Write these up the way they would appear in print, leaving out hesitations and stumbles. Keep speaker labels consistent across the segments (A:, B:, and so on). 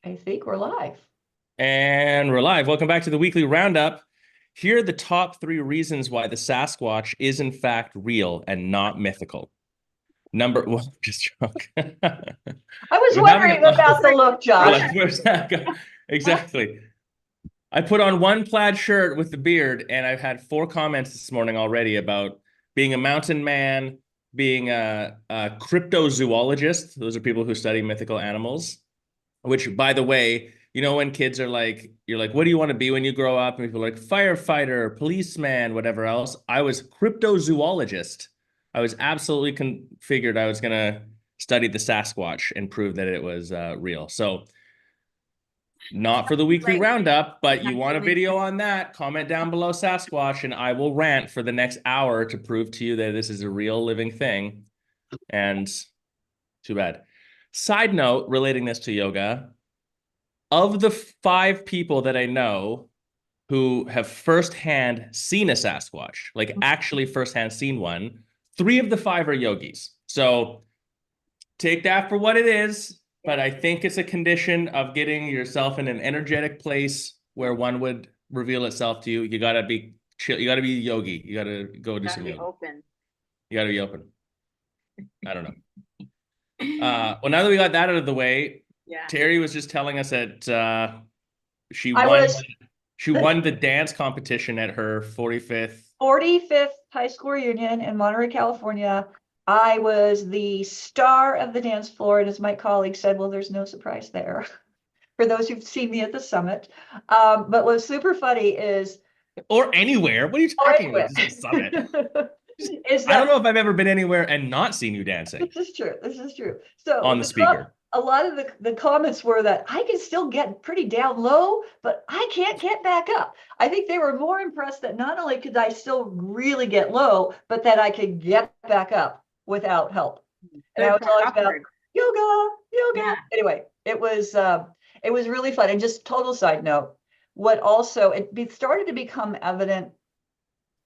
A: I think we're live.
B: And we're live. Welcome back to the weekly roundup. Here are the top 3 reasons why the Sasquatch is in fact real and not mythical. Well, just joke.
A: I was
B: We're having a
A: wondering about the look,
B: You're
A: Josh.
B: like, where's that go? Exactly. I put on one plaid shirt with the beard, and I've had 4 comments this morning already about being a mountain man, being a cryptozoologist. Those are people who study mythical animals. Which, by the way, when kids are like, you're like, what do you want to be when you grow up? And people are like, firefighter, policeman, whatever else. I was cryptozoologist. I was absolutely figured I was going to study the Sasquatch and prove that it was real. So, not for the weekly roundup, but you want a video on that, comment down below Sasquatch, and I will rant for the next hour to prove to you that this is a real living thing. And too bad. Side note relating this to yoga. Of the 5 people that I know who have firsthand seen a Sasquatch, like actually firsthand seen one, 3 of the 5 are yogis. So take that for what it is, but I think it's a condition of getting yourself in an energetic place where one would reveal itself to you. You gotta be chill. You gotta be a yogi. You gotta go do some yoga.
C: Open.
B: You gotta be open. I don't know. Well, now that we got that out of the way, Terry was just telling us that she won the dance competition at her
A: 45th high school reunion in Monterey, California. I was the star of the dance floor, and as my colleague said, well, there's no surprise there for those who've seen me at the summit. But what's super funny is
B: or anywhere. What are you talking about? This is summit. I don't know if I've ever been anywhere and not seen you dancing.
A: This is true. This is true. So
B: on the speaker.
A: A lot of the comments were that I can still get pretty down low, but I can't get back up. I think they were more impressed that not only could I still really get low, but that I could get back up without help. And I was always about yoga. Yeah. Anyway, it was really fun. And just total side note, what also it started to become evident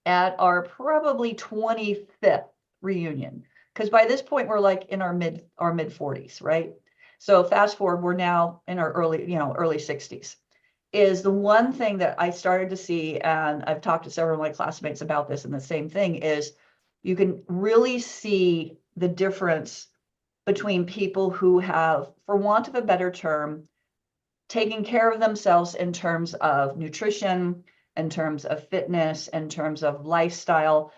A: at our probably 25th reunion, because by this point we're like in our mid 40s, right? So fast forward, we're now in our early 60s. Is the one thing that I started to see, and I've talked to several of my classmates about this, and the same thing is you can really see the difference between people who have, for want of a better term, taken care of themselves in terms of nutrition, in terms of fitness, in terms of lifestyle,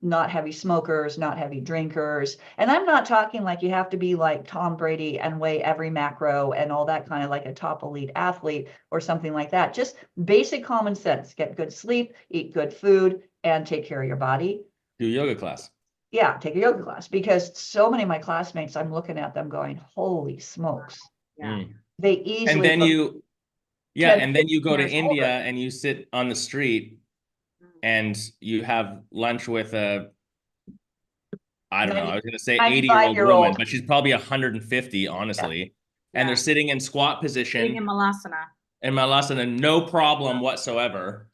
A: not heavy smokers, not heavy drinkers. And I'm not talking like you have to be like Tom Brady and weigh every macro and all that kind of like a top elite athlete or something like that. Just basic common sense, get good sleep, eat good food, and take care of your body.
B: Do a yoga class.
A: Yeah, take a yoga class, because so many of my classmates, I'm looking at them going, holy smokes.
C: Yeah.
A: They easily.
B: And then you go to India and you sit on the street and you have lunch with I don't know, I was going to say 80-year-old woman, but she's probably 150, honestly. Yeah. And they're sitting in squat position.
C: Sitting in Malasana.
B: In Malasana, no problem whatsoever.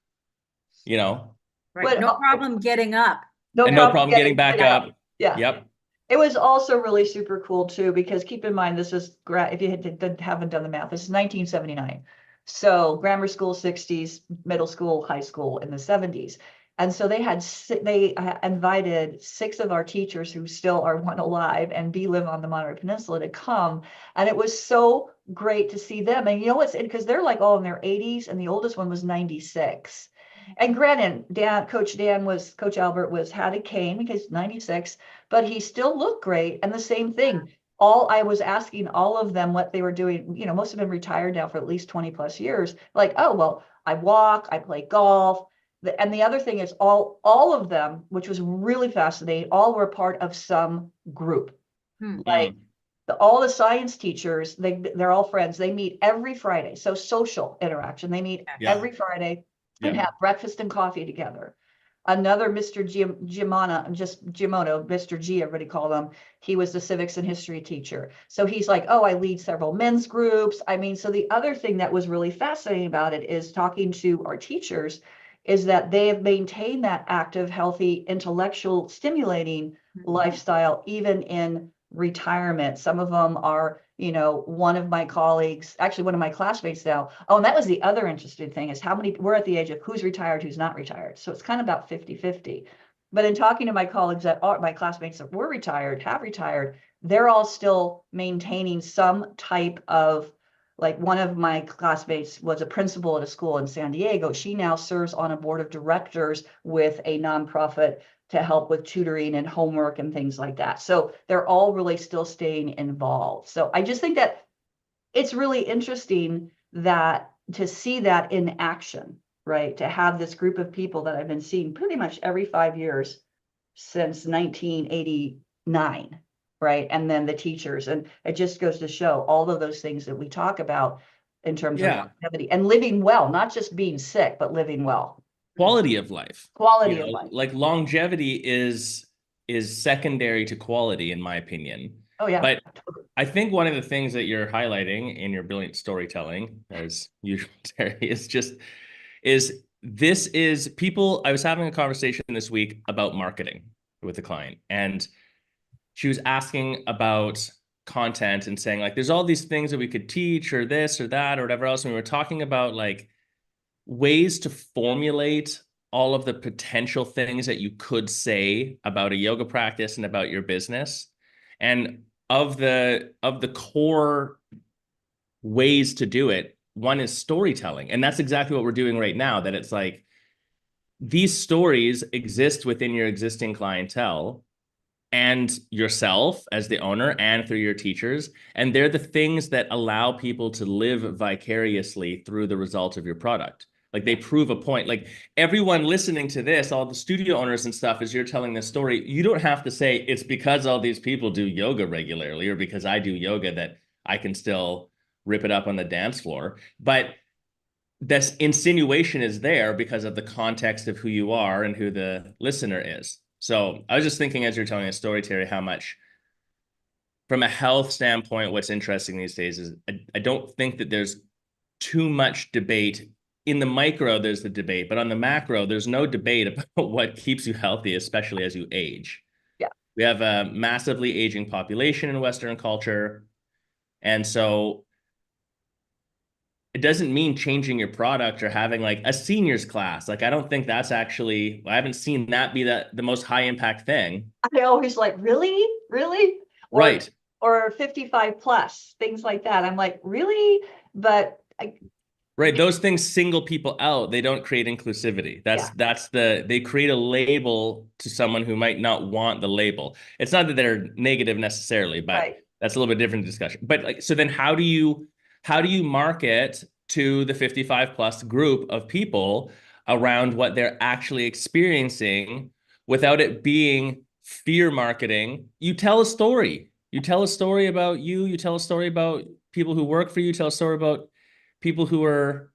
C: Right. But, no problem getting up.
B: No problem getting back up.
A: Yeah.
B: Yep.
A: It was also really super cool too, because keep in mind, this is, if you haven't done the math, this is 1979. So grammar school 60s, middle school, high school in the 70s. And so they invited 6 of our teachers who still are one alive and live on the Monterey Peninsula to come. And it was so great to see them. And it's because they're like all in their 80s, and the oldest one was 96. And granted, Coach Albert had a cane because 96, but he still looked great. And the same thing. I was asking all of them what they were doing. Most of them retired now for at least 20 plus years. Like, oh, well, I walk, I play golf. And the other thing is all of them, which was really fascinating, all were part of some group. Like all the science teachers, they're all friends. They meet every Friday. So social interaction. They meet every Friday and have breakfast and coffee together. Another Mr. Gimono, Mr. G, everybody called him. He was the civics and history teacher. So he's like, oh, I lead several men's groups. So the other thing that was really fascinating about it is talking to our teachers is that they have maintained that active, healthy, intellectual, stimulating lifestyle, even in retirement. Some of them are You know, one of my colleagues, actually one of my classmates now, oh, and that was the other interesting thing is how many, we're at the age of who's retired, who's not retired. So it's kind of about 50-50. But in talking to my colleagues that are my classmates that were retired, have retired, they're all still maintaining some type of, like one of my classmates was a principal at a school in San Diego. She now serves on a board of directors with a nonprofit to help with tutoring and homework and things like that. So they're all really still staying involved. So I just think that it's really interesting that to see that in action, right? To have this group of people that I've been seeing pretty much every 5 years since 1989, right? And then the teachers, and it just goes to show all of those things that we talk about in terms of longevity and living well, not just being sick, but living well.
B: Quality of life.
A: Quality of life.
B: Like longevity is secondary to quality, in my opinion.
A: Oh yeah.
B: But I think one of the things that you're highlighting in your brilliant storytelling, as usual, Terry, is people. I was having a conversation this week about marketing with a client, and she was asking about content and saying like, there's all these things that we could teach or this or that or whatever else. And we were talking about like ways to formulate all of the potential things that you could say about a yoga practice and about your business. And of the core ways to do it, one is storytelling. And that's exactly what we're doing right now, that it's like these stories exist within your existing clientele and yourself as the owner and through your teachers. And they're the things that allow people to live vicariously through the results of your product. Like they prove a point. Like everyone listening to this, all the studio owners and stuff, as you're telling this story, you don't have to say it's because all these people do yoga regularly or because I do yoga that I can still rip it up on the dance floor. But this insinuation is there because of the context of who you are and who the listener is. So I was just thinking as you're telling a story, Terry, how much from a health standpoint, what's interesting these days is I don't think that there's too much debate. In the micro, there's the debate, but on the macro, there's no debate about what keeps you healthy, especially as you age.
A: Yeah.
B: We have a massively aging population in Western culture. And so it doesn't mean changing your product or having like a seniors class. Like, I don't think that's actually, I haven't seen that be the most high impact thing.
A: I always like, really? Really? Or,
B: right.
A: Or 55 plus, things like that. I'm like, really? But
B: right. Those things single people out. They don't create inclusivity. They create a label to someone who might not want the label. It's not that they're negative necessarily, but that's a little bit different discussion. But like, so then how do you market to the 55 plus group of people around what they're actually experiencing without it being fear marketing? You tell a story. You tell a story about you. You tell a story about people who work for you. You tell a story about people who are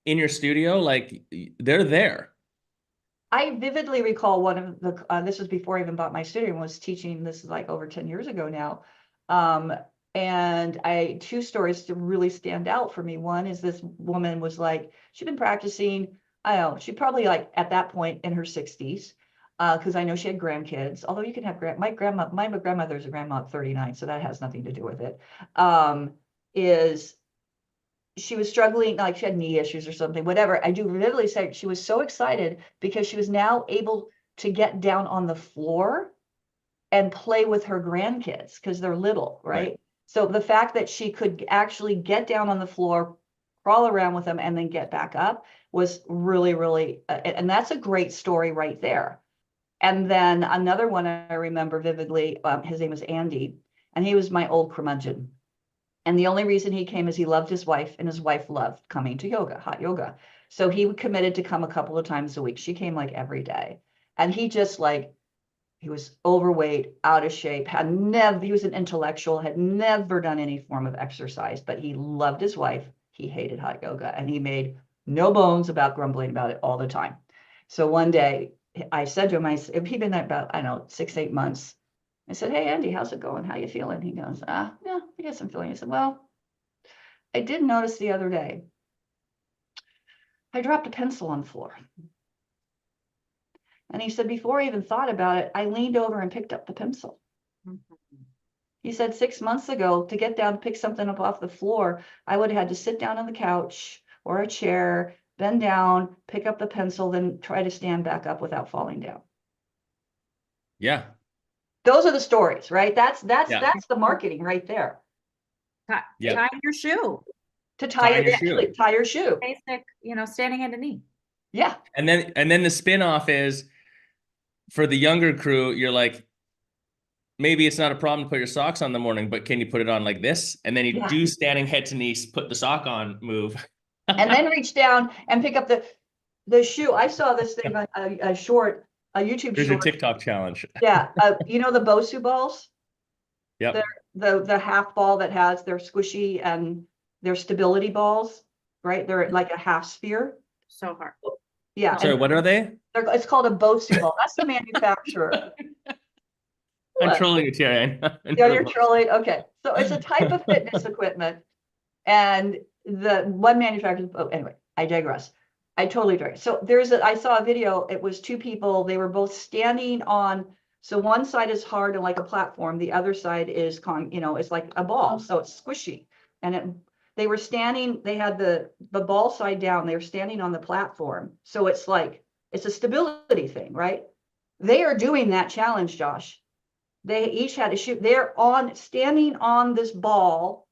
B: in your studio. Like they're there.
A: I vividly recall one of the, this was before I even bought my studio and was teaching, this is like over 10 years ago now. And two stories to really stand out for me. One is this woman was like, she'd been practicing, I don't know, she probably like at that point in her 60s, because I know she had grandkids, although you can have my grandmother's a grandma at 39, so that has nothing to do with it. Is she was struggling, like she had knee issues or something, whatever. I do vividly say she was so excited because she was now able to get down on the floor and play with her grandkids because they're little, right? So the fact that she could actually get down on the floor, crawl around with them, and then get back up was really, really, and that's a great story right there. And then another one I remember vividly, his name was Andy, and he was my old curmudgeon. And the only reason he came is he loved his wife, and his wife loved coming to yoga, hot yoga. So he committed to come a couple of times a week. She came like every day. And he just like, he was overweight, out of shape, he was an intellectual, had never done any form of exercise, but he loved his wife. He hated hot yoga, and he made no bones about grumbling about it all the time. So one day I said to him, he'd been there about, I don't know, 6-8 months. I said, hey, Andy, how's it going? How you feeling? He goes, yeah, I guess I'm feeling. I said, well, I did notice the other day, I dropped a pencil on the floor. And he said, before I even thought about it, I leaned over and picked up the pencil. He said 6 months ago, to get down, pick something up off the floor, I would have had to sit down on the couch or a chair, bend down, pick up the pencil, then try to stand back up without falling down.
B: Yeah.
A: Those are the stories, right? That's
B: Yeah.
A: the marketing right there.
B: Yeah.
C: Tie your shoe.
A: To tie
B: Tying
A: it,
B: your
A: actually,
B: shoe.
A: tie your shoe.
C: Basic, standing at a knee.
A: Yeah.
B: And then the spin-off is for the younger crew, you're like, maybe it's not a problem to put your socks on in the morning, but can you put it on like this? And then you do standing head to knees, put the sock on move.
A: And then reach down and pick up the shoe. I saw this thing on a short, a YouTube
B: There's your
A: short.
B: TikTok challenge.
A: Yeah. You know the Bosu balls?
B: Yep.
A: The half ball that has their squishy and their stability balls, right? They're like a half sphere.
C: So hard.
A: Yeah.
B: Sorry, what are they?
A: It's called a Bosu ball. That's the manufacturer.
B: I'm
A: What?
B: trolling you, Terry.
A: Yeah, you're trolling. Okay. So it's a type of fitness equipment. And the one manufacturer, oh, anyway, I digress. I totally digress. So I saw a video. It was two people. They were both standing on, so one side is hard and like a platform. The other side is it's like a ball. So it's squishy. And they were standing, they had the ball side down. They were standing on the platform. So it's a stability thing, right? They are doing that challenge, Josh. They each had to shoot. They're standing on this ball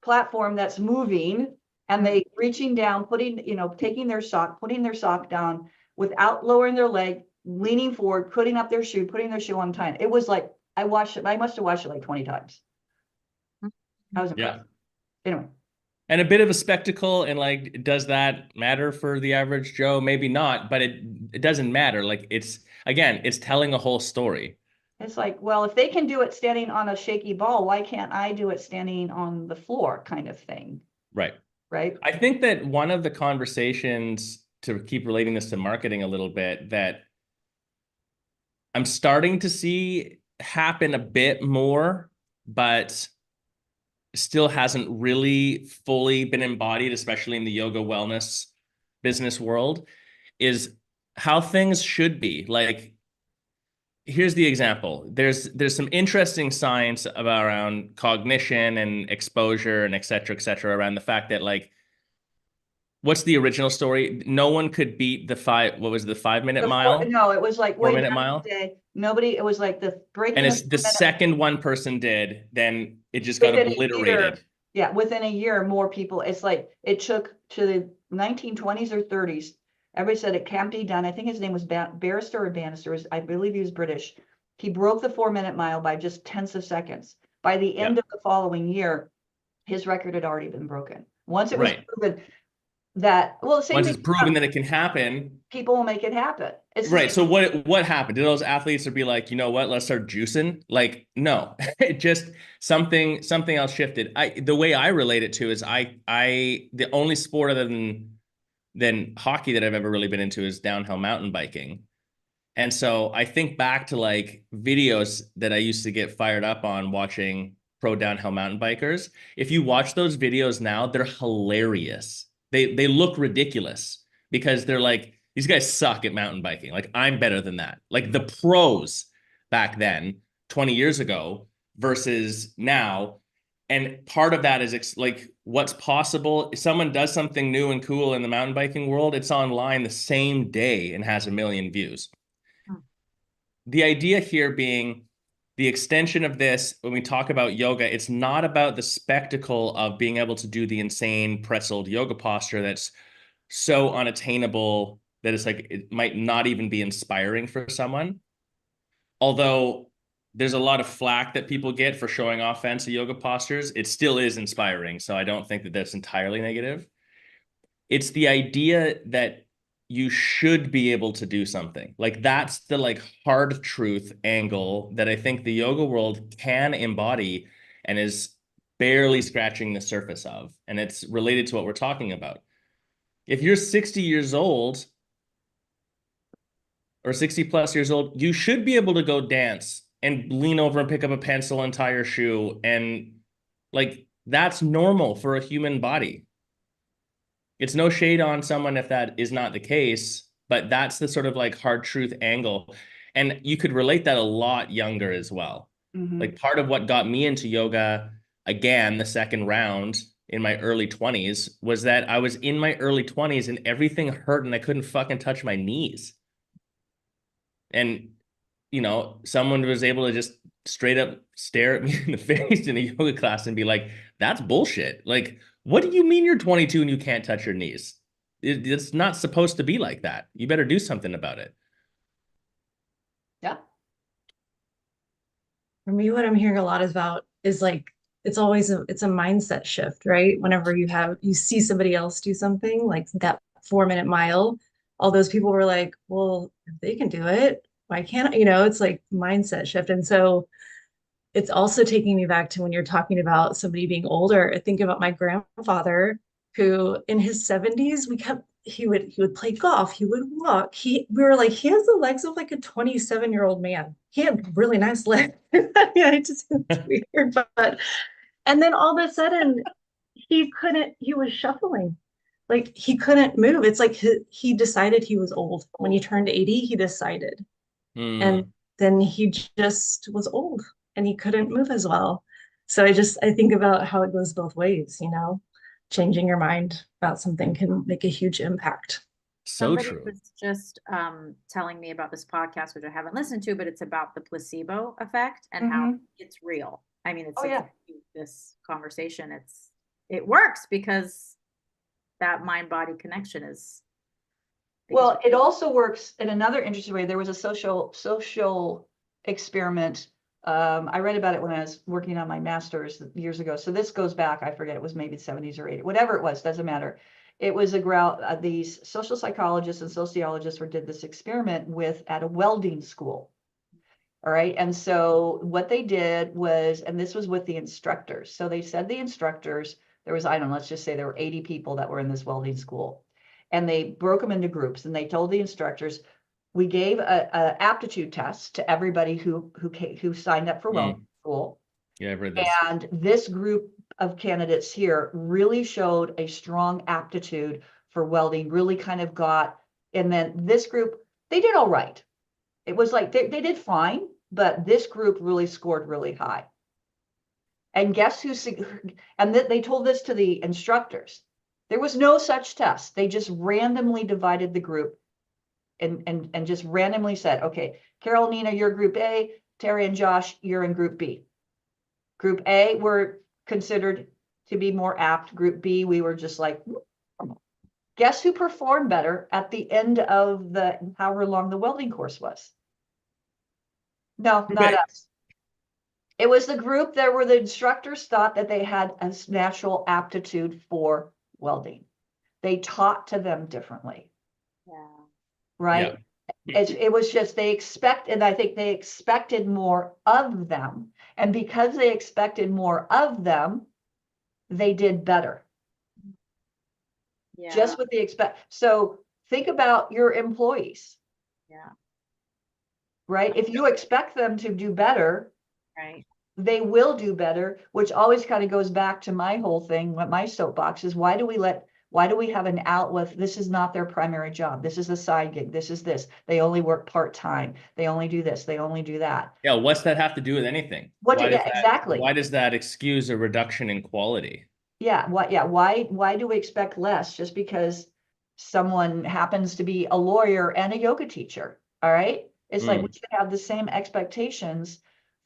A: platform that's moving, and they reaching down, taking their sock, putting their sock down without lowering their leg, leaning forward, putting their shoe on time. It was like, I must have watched it like 20 times. I was impressed. Anyway.
B: And a bit of a spectacle, and like, does that matter for the average Joe? Maybe not, but it doesn't matter. Like, it's telling a whole story.
A: It's like, well, if they can do it standing on a shaky ball, why can't I do it standing on the floor, kind of thing?
B: Right.
A: Right.
B: I think that one of the conversations, to keep relating this to marketing a little bit, that I'm starting to see happen a bit more, but still hasn't really fully been embodied, especially in the yoga wellness business world, is how things should be. Like, here's the example. There's some interesting science around cognition and exposure and et cetera, around the fact that, like, what's the original story? No one could beat the 5-minute mile?
A: No, it was like
B: 4-minute mile.
A: Nobody, it was like the breaking.
B: And it's the second one person did, then it just got obliterated.
A: Yeah, within a year, more people. It's like it took to the 1920s or 30s. Everybody said it can't be done. I think his name was Barrister or Bannister. I believe he was British. He broke the 4-minute mile by just tenths of seconds. By the end of the following year, his record had already been broken. Once it was proven that, well, the same
B: once it's proven that it can happen,
A: people will make it happen. It's
B: right. So what happened? Did those athletes be like, you know what, let's start juicing? Like, no, it just something else shifted. The way I relate it to is the only sport other than hockey that I've ever really been into is downhill mountain biking. And so I think back to like videos that I used to get fired up on watching pro downhill mountain bikers. If you watch those videos now, they're hilarious. They look ridiculous because they're like, these guys suck at mountain biking. Like, I'm better than that. Like the pros back then, 20 years ago versus now. And part of that is like what's possible. If someone does something new and cool in the mountain biking world, it's online the same day and has 1 million views. The idea here being the extension of this, when we talk about yoga, it's not about the spectacle of being able to do the insane pretzeled yoga posture that's so unattainable that it's like, it might not even be inspiring for someone. Although there's a lot of flack that people get for showing off fancy yoga postures, it still is inspiring. So I don't think that that's entirely negative. It's the idea that you should be able to do something. Like, that's the like hard truth angle that I think the yoga world can embody and is barely scratching the surface of. And it's related to what we're talking about. If you're 60 years old or 60 plus years old, you should be able to go dance and lean over and pick up a pencil and tie your shoe. And like, that's normal for a human body. It's no shade on someone if that is not the case, but that's the sort of like hard truth angle. And you could relate that a lot younger as well. Like part of what got me into yoga again, the second round in my early 20s was that I was in my early 20s and everything hurt and I couldn't fucking touch my knees. And, you know, someone was able to just straight up stare at me in the face in a yoga class and be like, that's bullshit. Like, what do you mean you're 22 and you can't touch your knees? It's not supposed to be like that. You better do something about it.
A: Yeah.
D: For me, what I'm hearing a lot is about is like it's always it's a mindset shift, right? Whenever you see somebody else do something like that 4-minute mile, all those people were like, well, if they can do it, why can't I? It's like mindset shift. And so it's also taking me back to when you're talking about somebody being older. I think about my grandfather who in his 70s, he would play golf, he would walk. We were like, he has the legs of like a 27-year-old man. He had really nice legs. Yeah, it's weird, but and then all of a sudden he was shuffling. Like he couldn't move. It's like he decided he was old. When he turned 80, he decided. And then he just was old and he couldn't move as well. So I think about how it goes both ways, changing your mind about something can make a huge impact.
B: So
C: Somebody
B: true.
C: was just telling me about this podcast, which I haven't listened to, but it's about the placebo effect and how it's real. I mean, it's this conversation. It works because that mind-body connection is.
A: Well, it also works in another interesting way. There was a social experiment. I read about it when I was working on my master's years ago. So this goes back, I forget, it was maybe the 70s or 80s, whatever it was, doesn't matter. It was these social psychologists and sociologists did this experiment at a welding school. All right. And so what they did was, and this was with the instructors. So they said the instructors, there was, I don't know, let's just say there were 80 people that were in this welding school. And they broke them into groups and they told the instructors, we gave a aptitude test to everybody who signed up for welding school.
B: Yeah, I've read this.
A: And this group of candidates here really showed a strong aptitude for welding, really kind of and then this group, they did all right. It was like they did fine, but this group really scored really high. And guess they told this to the instructors. There was no such test. They just randomly divided the group and just randomly said, okay, Carol, Nina, you're group A, Terry and Josh, you're in group B. Group A were considered to be more apt. Group B, we were just like, guess who performed better at the end of the however long the welding course was? No, not us. It was the group that were the instructors thought that they had a natural aptitude for welding. They taught to them differently.
C: Yeah.
A: Right. Yeah. It was just I think they expected more of them. And because they expected more of them, they did better.
C: Yeah.
A: Just what they expect. So think about your employees.
C: Yeah.
A: Right. If you expect them to do better,
C: right,
A: they will do better, which always kind of goes back to my whole thing. What my soapbox is, why do we have an out with this is not their primary job? This is a side gig. This is this. They only work part-time. They only do this. They only do that.
B: Yeah. What's that have to do with anything?
A: Exactly.
B: Why does that excuse a reduction in quality?
A: Yeah. Why do we expect less just because someone happens to be a lawyer and a yoga teacher? All right. It's like we should have the same expectations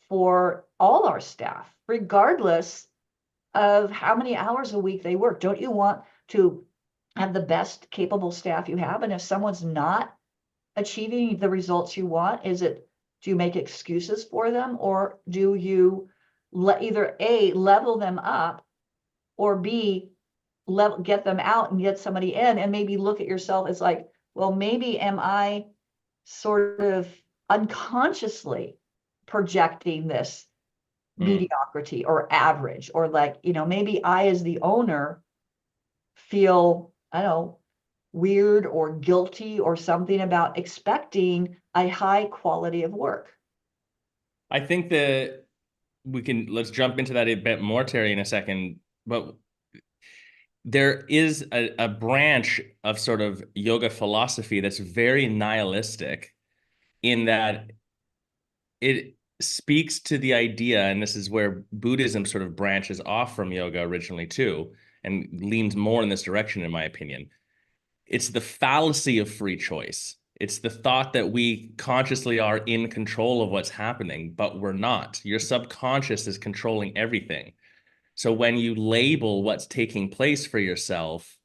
A: for all our staff, regardless of how many hours a week they work. Don't you want to have the best capable staff you have? And if someone's not achieving the results you want, do you make excuses for them, or do you either A, level them up, or B, get them out and get somebody in, and maybe look at yourself as like, well, maybe am I sort of unconsciously projecting this mediocrity or average, or like, maybe I as the owner feel, I don't know, weird or guilty or something about expecting a high quality of work.
B: I think that let's jump into that a bit more, Terry, in a second, but there is a branch of sort of yoga philosophy that's very nihilistic in that speaks to the idea, and this is where Buddhism sort of branches off from yoga originally too, and leans more in this direction, in my opinion. It's the fallacy of free choice. It's the thought that we consciously are in control of what's happening, but we're not. Your subconscious is controlling everything. So when you label what's taking place for yourself,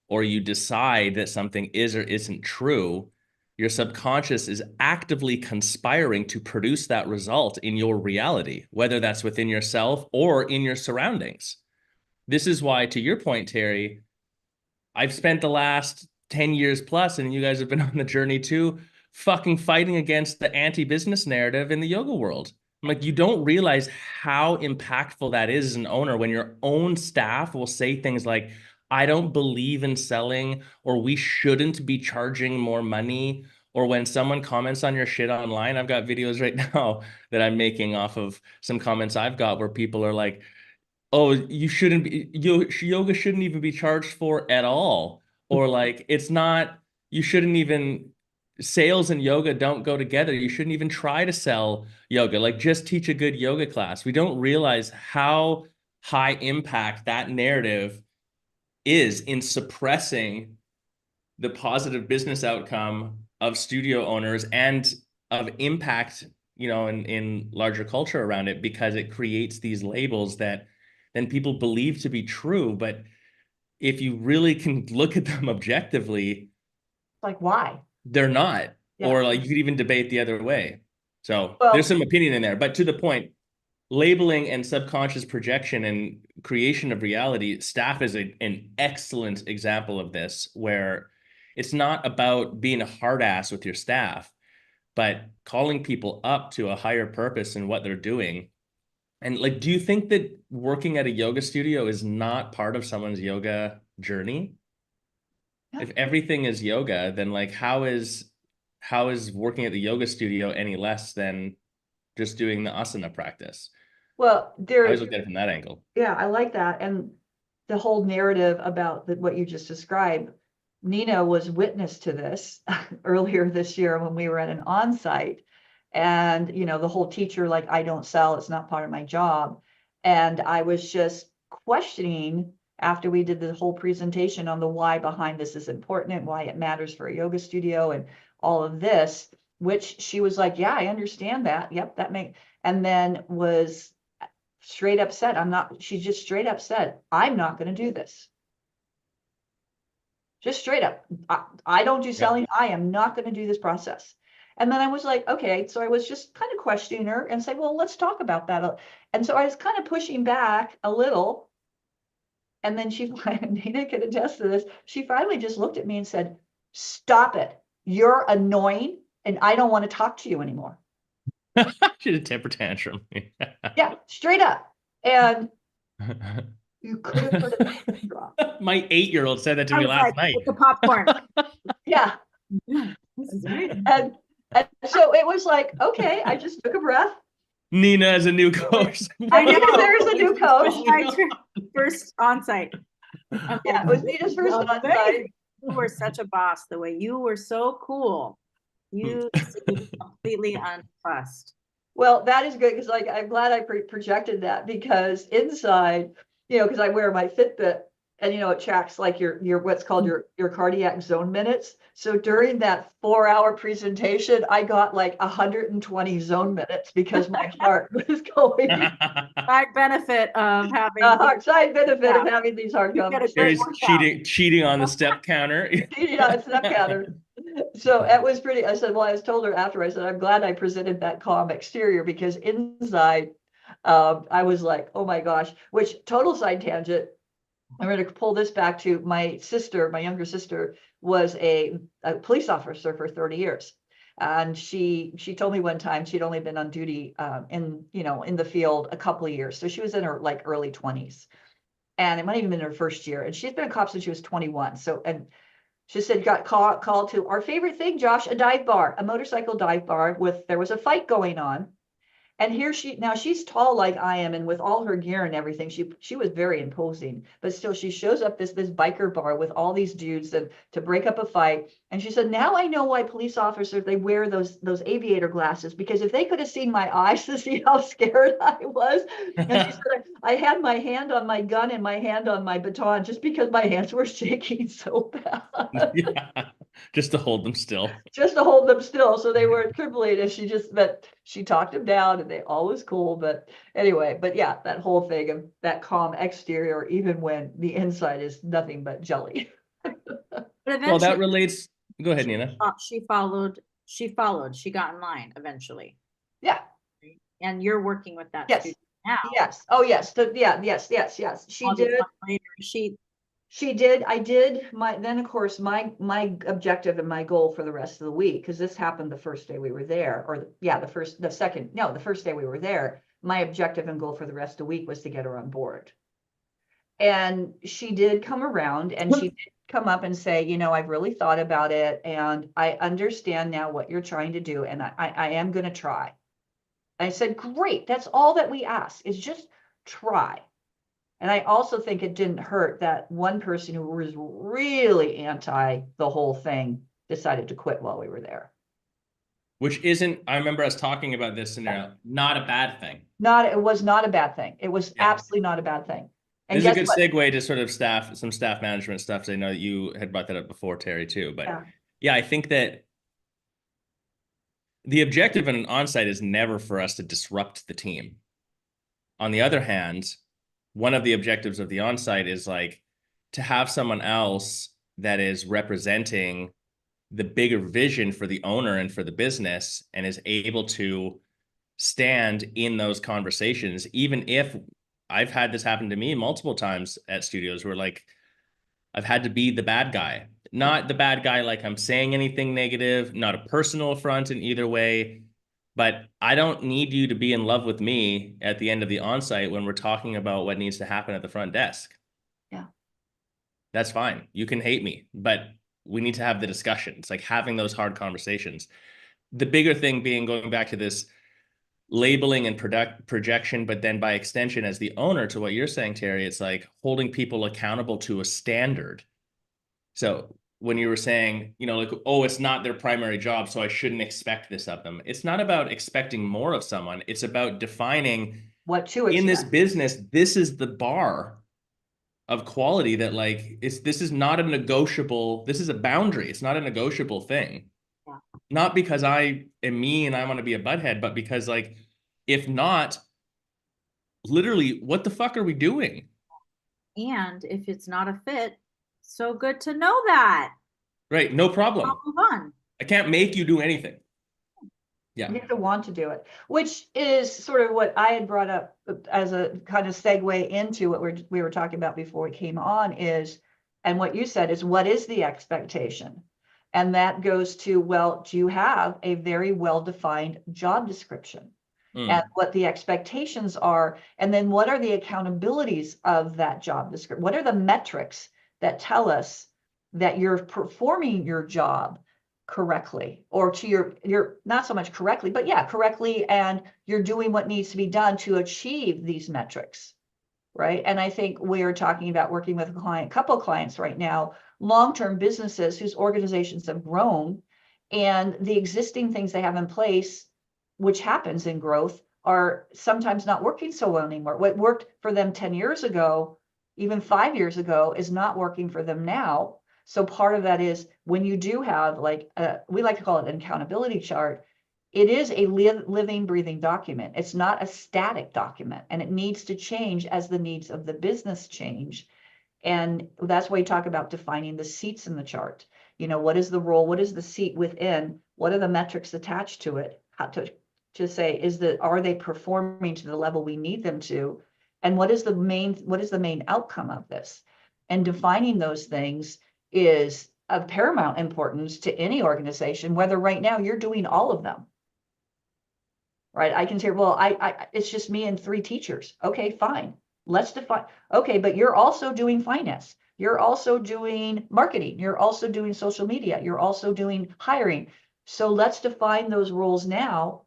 B: or you decide that something is or isn't true, your subconscious is actively conspiring to produce that result in your reality, whether that's within yourself or in your surroundings. This is why, to your point, Terry, I've spent the last 10 years plus, and you guys have been on the journey too, fucking fighting against the anti-business narrative in the yoga world. I'm like, you don't realize how impactful that is as an owner when your own staff will say things like, I don't believe in selling, or we shouldn't be charging more money. Or when someone comments on your shit online, I've got videos right now that I'm making off of some comments I've got where people are like, oh, you shouldn't be, yoga shouldn't even be charged for at all. Or like, it's not, you shouldn't even, sales and yoga don't go together. You shouldn't even try to sell yoga. Like, just teach a good yoga class. We don't realize how high impact that narrative is in suppressing the positive business outcome of studio owners and of impact, in larger culture around it, because it creates these labels that then people believe to be true. But if you really can look at them objectively,
A: Like, why?
B: they're not.
A: Yeah.
B: Or like, you could even debate the other way. So
A: Well,
B: there's some opinion in there, but to the point, labeling and subconscious projection and creation of reality, staff is an excellent example of this, where it's not about being a hard ass with your staff, but calling people up to a higher purpose in what they're doing. And like, do you think that working at a yoga studio is not part of someone's yoga journey?
A: Yeah.
B: If everything is yoga, then like, how is working at the yoga studio any less than just doing the asana practice?
A: well,
B: I
A: there,
B: always looked at it from that angle.
A: yeah, I like that. And the whole narrative about what you just described, Nina was witness to this earlier this year when we were at an onsite. And, the whole teacher, like, I don't sell, it's not part of my job. And I was just questioning after we did the whole presentation on the why behind this is important and why it matters for a yoga studio and all of this, which she was like, yeah, I understand that. Yep, and then was straight up said, she's just straight up said, I'm not going to do this. Just straight up. I don't do selling. I am not going to do this process. And then I was like, okay. So I was just kind of questioning her and say, well, let's talk about that. And so I was kind of pushing back a little. And then Nina could attest to this. She finally just looked at me and said, stop it. You're annoying and I don't want to talk to you anymore.
B: She had a temper tantrum.
A: Yeah, straight up. And you could have heard a pin drop.
B: My 8-year-old said that to
C: I
B: me
C: was
B: last
C: like,
B: night.
C: with the popcorn.
A: Yeah.
C: This is amazing.
A: And so it was like, okay, I just took a breath.
B: Nina as a new coach.
C: I know.
A: There's a new coach.
C: First onsite.
A: Yeah, it was Nina's first onsite.
C: You were such a boss. The way you were so cool. You seemed completely unfussed.
A: Well, that is good because like I'm glad I projected that because inside, because I wear my Fitbit and it tracks like your what's called your cardiac zone minutes. So during that 4-hour presentation, I got like 120 zone minutes because my heart was going.
C: Side benefit of having
A: side benefit of having these hard conversations.
B: Cheating on the step counter.
A: Cheating on the step counter. So it was pretty. I said, well, I told her after. I said, I'm glad I presented that calm exterior because inside, I was like, oh my gosh. Which total side tangent. I'm going to pull this back to my sister. My younger sister was a police officer for 30 years. And she told me one time she'd only been on duty in the field a couple of years. So she was in her like early 20s. And it might even been her first year. And she's been a cop since she was 21. So, and she said, got called to our favorite thing, Josh, a dive bar, a motorcycle dive bar there was a fight going on. And here now she's tall like I am, and with all her gear and everything, she was very imposing. But still, she shows up this biker bar with all these dudes and to break up a fight. And she said, "Now I know why police officers they wear those aviator glasses, because if they could have seen my eyes to see how scared I was." And she said, "I had my hand on my gun and my hand on my baton just because my hands were shaking so bad."
B: Yeah, just to hold them still.
A: Just to hold them still, so they weren't trembling. And but she talked them down, and they all was cool. But anyway, but yeah, that whole thing of that calm exterior, even when the inside is nothing but jelly.
C: But
B: Well,
C: eventually,
B: that relates. Go ahead, Nina.
C: she followed. She got in line eventually,
A: Yeah.
C: and you're working with that
A: Yes.
C: student now.
A: Yes. Oh, yes. Yes. She
C: All these
A: did.
C: months later,
A: She did. I did then of course my objective and my goal for the rest of the week, because this happened the first day we were there, or the first day we were there, my objective and goal for the rest of the week was to get her on board. And she did come around, and she did come up and say, "I've really thought about it, and I understand now what you're trying to do, and I am going to try." I said, "Great. That's all that we ask, is just try." And I also think it didn't hurt that one person who was really anti the whole thing decided to quit while we were there.
B: Which isn't, I remember us talking about this scenario, not a bad thing.
A: It was not a bad thing. It was absolutely not a bad thing. And
B: this is a good
A: what?
B: segue to sort of some staff management stuff. I know that you had brought that up before, Terry, too. But yeah, I think that the objective in an onsite is never for us to disrupt the team. On the other hand, one of the objectives of the onsite is like to have someone else that is representing the bigger vision for the owner and for the business, and is able to stand in those conversations. Even if I've had this happen to me multiple times at studios where like I've had to be the bad guy, not the bad guy like I'm saying anything negative, not a personal affront in either way, but I don't need you to be in love with me at the end of the onsite when we're talking about what needs to happen at the front desk.
A: Yeah.
B: That's fine. You can hate me, but we need to have the discussion. It's like having those hard conversations. The bigger thing being going back to this labeling and projection, but then by extension as the owner, to what you're saying, Terry, it's like holding people accountable to a standard. So when you were saying, like, oh, it's not their primary job, so I shouldn't expect this of them. It's not about expecting more of someone. It's about defining
A: what to expect.
B: In this business, this is the bar of quality that like, this is not a negotiable, this is a boundary. It's not a negotiable thing. Yeah. Not because I am me and I want to be a butthead, but because like, if not, literally, what the fuck are we doing?
C: And if it's not a fit, so good to know that.
B: Right, no problem.
C: I'll move on.
B: I can't make you do anything. Yeah.
A: You have to want to do it, which is sort of what I had brought up as a kind of segue into what we were talking about before we came on is, and what you said is, what is the expectation? And that goes to, well, do you have a very well-defined job description? And what the expectations are, and then what are the accountabilities of that job description? What are the metrics that tell us that you're performing your job correctly, or to your not so much correctly, but correctly, and you're doing what needs to be done to achieve these metrics, right? And I think we're talking about working with a couple of clients right now, long-term businesses whose organizations have grown, and the existing things they have in place, which happens in growth, are sometimes not working so well anymore. What worked for them 10 years ago, even 5 years ago, is not working for them now. So part of that is when you do have, like, we like to call it an accountability chart, it is a living, breathing document. It's not a static document, and it needs to change as the needs of the business change. And that's why you talk about defining the seats in the chart. What is the role? What is the seat within? What are the metrics attached to it? How to say, are they performing to the level we need them to? And what is the main outcome of this? And defining those things is of paramount importance to any organization, whether right now you're doing all of them. Right? I can say, well, it's just me and 3 teachers. Okay, fine. Let's define. Okay, but you're also doing finance. You're also doing marketing. You're also doing social media. You're also doing hiring. So let's define those roles now,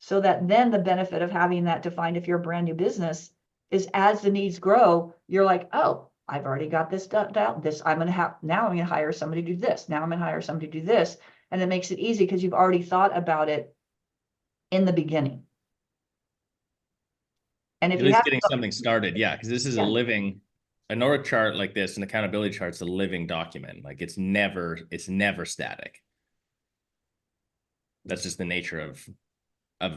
A: So that then the benefit of having that defined, if you're a brand new business, is as the needs grow, you're like, oh, I've already got this done out. This I'm going to have, now I'm going to hire somebody to do this. Now I'm going to hire somebody to do this. And it makes it easy because you've already thought about it in the beginning. And if
B: At
A: you
B: least
A: have,
B: getting something started. Yeah. Because this is a
A: Yeah.
B: living, an org chart like this, an accountability chart's a living document. Like it's never static. That's just the nature of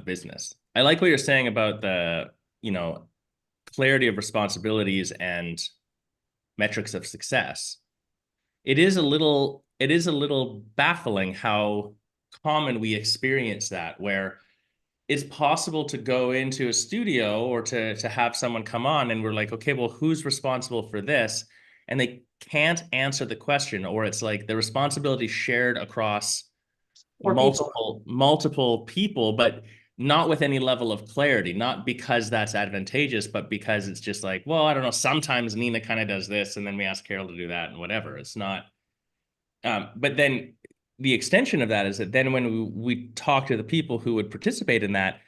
B: business. I like what you're saying about the, clarity of responsibilities and metrics of success. It is a little baffling how common we experience that, where it's possible to go into a studio or to have someone come on and we're like, okay, well, who's responsible for this? And they can't answer the question, or it's like the responsibility shared across
A: Or
B: multiple people, but not with any level of clarity, not because that's advantageous, but because it's just like, well, I don't know, sometimes Nina kind of does this and then we ask Carol to do that and whatever. It's not, but then the extension of that is that then when we talk to the people who would participate in that,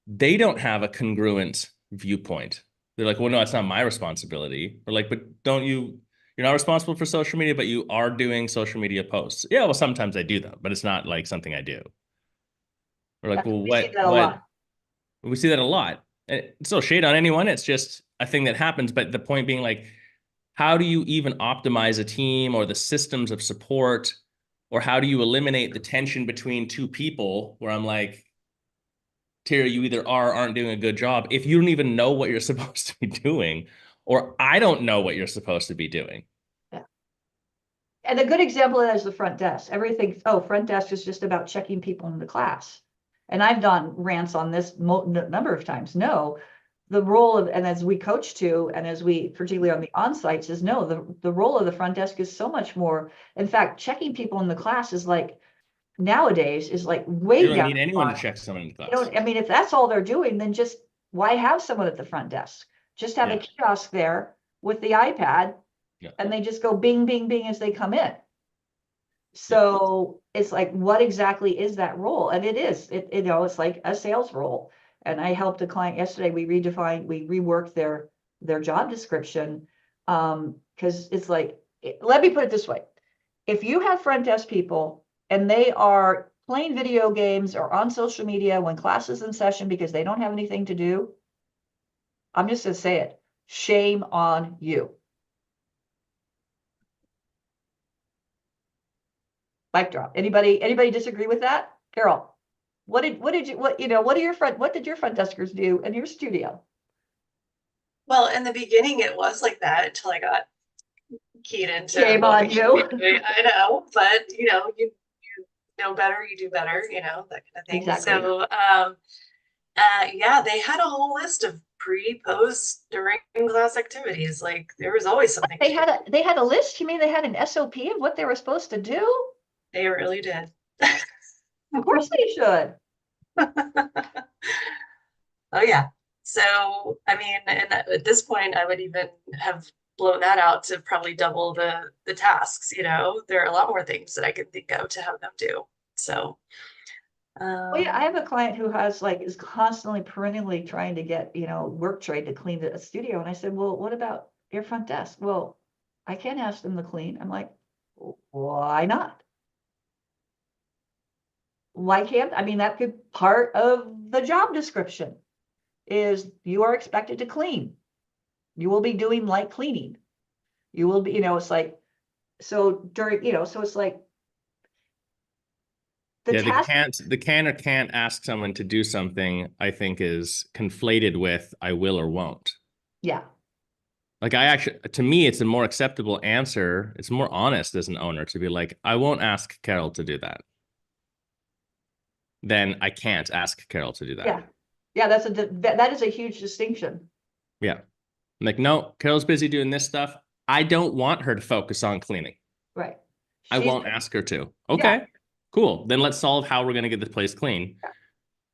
B: they don't have a congruent viewpoint. They're like, well, no, it's not my responsibility. We're like, but you're not responsible for social media, but you are doing social media posts. Yeah, well, sometimes I do them, but it's not like something I do. We're like, well,
A: we see that a
B: what?
A: lot.
B: We see that a lot. And it's no shade on anyone. It's just a thing that happens. But the point being, like, how do you even optimize a team or the systems of support, or how do you eliminate the tension between two people where I'm like, Terry, you either are or aren't doing a good job if you don't even know what you're supposed to be doing, or I don't know what you're supposed to be doing.
A: Yeah. And a good example of that is the front desk. Everything, front desk is just about checking people into class. And I've done rants on this number of times. No, the role of, and as we coach to, and as we, particularly on the on-sites, is no, the role of the front desk is so much more. In fact, checking people in the class is like, nowadays is like way
B: You don't
A: down.
B: need anyone to check someone in the class.
A: I mean, if that's all they're doing, then just why have someone at the front desk? Just have a kiosk there with the iPad, and they just go bing, bing, bing as they come in. So it's like, what exactly is that role? And it is, it's like a sales role. And I helped a client yesterday. We reworked their job description. Because it's like, let me put it this way. If you have front desk people and they are playing video games or on social media when class is in session because they don't have anything to do, I'm just going to say it. Shame on you. Mic drop. Anybody disagree with that? Carol, what did your front deskers do in your studio?
D: Well, in the beginning, it was like that until I got keyed into.
A: Shame on you.
D: I know, but you know better, you do better, that kind of thing.
A: Exactly.
D: So, they had a whole list of pre, post, during class activities. Like there was always something.
A: They had a list. You mean they had an SOP of what they were supposed to do?
D: They really did.
A: Of course they should.
D: Oh yeah. So I mean, and at this point, I would even have blown that out to probably double the tasks. There are a lot more things that I could think of to have them do. So.
A: Well, yeah, I have a client who is constantly perennially trying to get, work trade to clean a studio. And I said, well, what about your front desk? Well, I can't ask them to clean. I'm like, why not? Why can't, I mean, that could part of the job description is you are expected to clean. You will be doing light cleaning. You will be, it's like, so during, so it's like,
B: the can or can't ask someone to do something, I think, is conflated with I will or won't.
A: Yeah.
B: Like to me, it's a more acceptable answer. It's more honest as an owner to be like, I won't ask Carol to do that. Then I can't ask Carol to do that.
A: Yeah. Yeah, that is a huge distinction.
B: Yeah. I'm like, no, Carol's busy doing this stuff. I don't want her to focus on cleaning.
A: Right.
B: I won't ask her to. Okay. Yeah. Cool. Then let's solve how we're going to get this place clean. Yeah.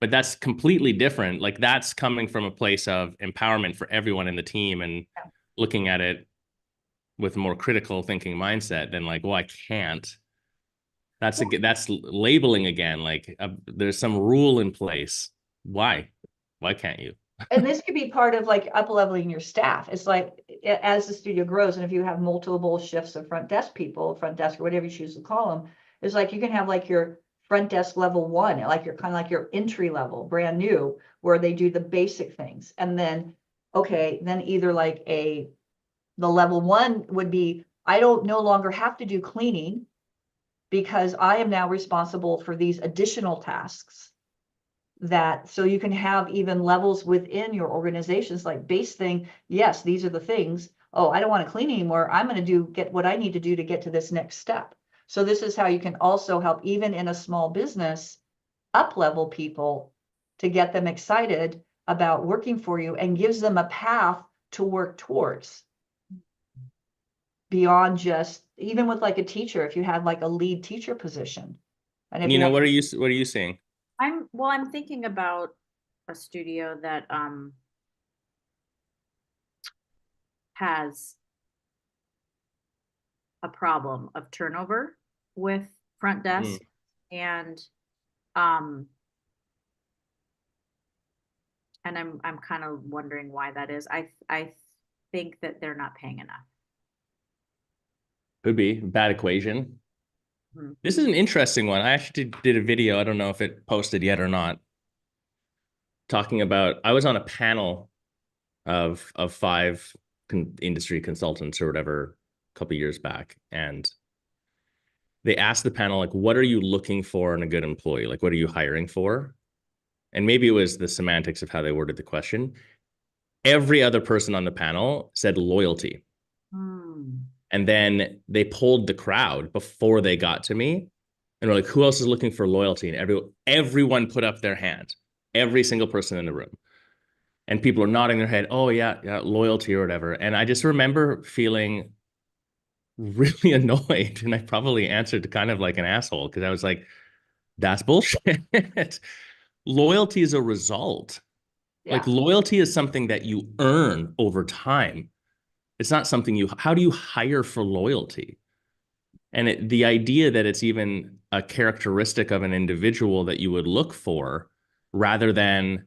B: But that's completely different. Like that's coming from a place of empowerment for everyone in the team and looking at it with a more critical thinking mindset than like, well, I can't. That's labeling again. Like there's some rule in place. Why? Why can't you?
A: And this could be part of like up leveling your staff. It's like as the studio grows, and if you have multiple shifts of front desk people, front desk or whatever you choose to call them, it's like you can have like your front desk level 1, like your kind of like your entry level, brand new, where they do the basic things. And then, okay, then either like the level 1 would be, I don't no longer have to do cleaning because I am now responsible for these additional tasks. That so you can have even levels within your organizations, like base thing. Yes, these are the things. Oh, I don't want to clean anymore. I'm going to get what I need to do to get to this next step. So this is how you can also help, even in a small business, up level people to get them excited about working for you and gives them a path to work towards. Beyond just, even with like a teacher, if you had like a lead teacher position. And if
B: You know,
A: have,
B: what are you seeing?
C: I'm thinking about a studio that has a problem of turnover with front desk and I'm kind of wondering why that is. I think that they're not paying enough.
B: Could be bad equation. This is an interesting one. I actually did a video. I don't know if it posted yet or not. Talking about, I was on a panel of 5 industry consultants or whatever a couple of years back, and they asked the panel, like, what are you looking for in a good employee? Like, what are you hiring for? And maybe it was the semantics of how they worded the question. Every other person on the panel said loyalty. And then they polled the crowd before they got to me. And we're like, who else is looking for loyalty? And everyone put up their hand, every single person in the room. And people are nodding their head, oh, yeah, loyalty or whatever. And I just remember feeling really annoyed. And I probably answered kind of like an asshole because I was like, that's bullshit. Loyalty is a result.
A: yeah.
B: Like loyalty is something that you earn over time. It's not something how do you hire for loyalty? And the idea that it's even a characteristic of an individual that you would look for rather than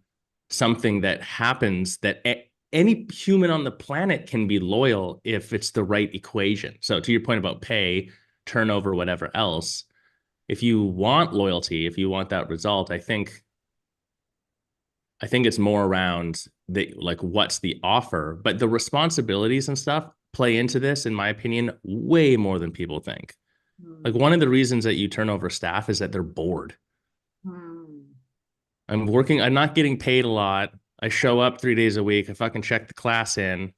B: something that happens that any human on the planet can be loyal if it's the right equation. So to your point about pay, turnover, whatever else, if you want loyalty, if you want that result, I think it's more around like what's the offer, but the responsibilities and stuff play into this, in my opinion, way more than people think. Like one of the reasons that you turn over staff is that they're bored. I'm not getting paid a lot. I show up 3 days a week. I fucking check the class in.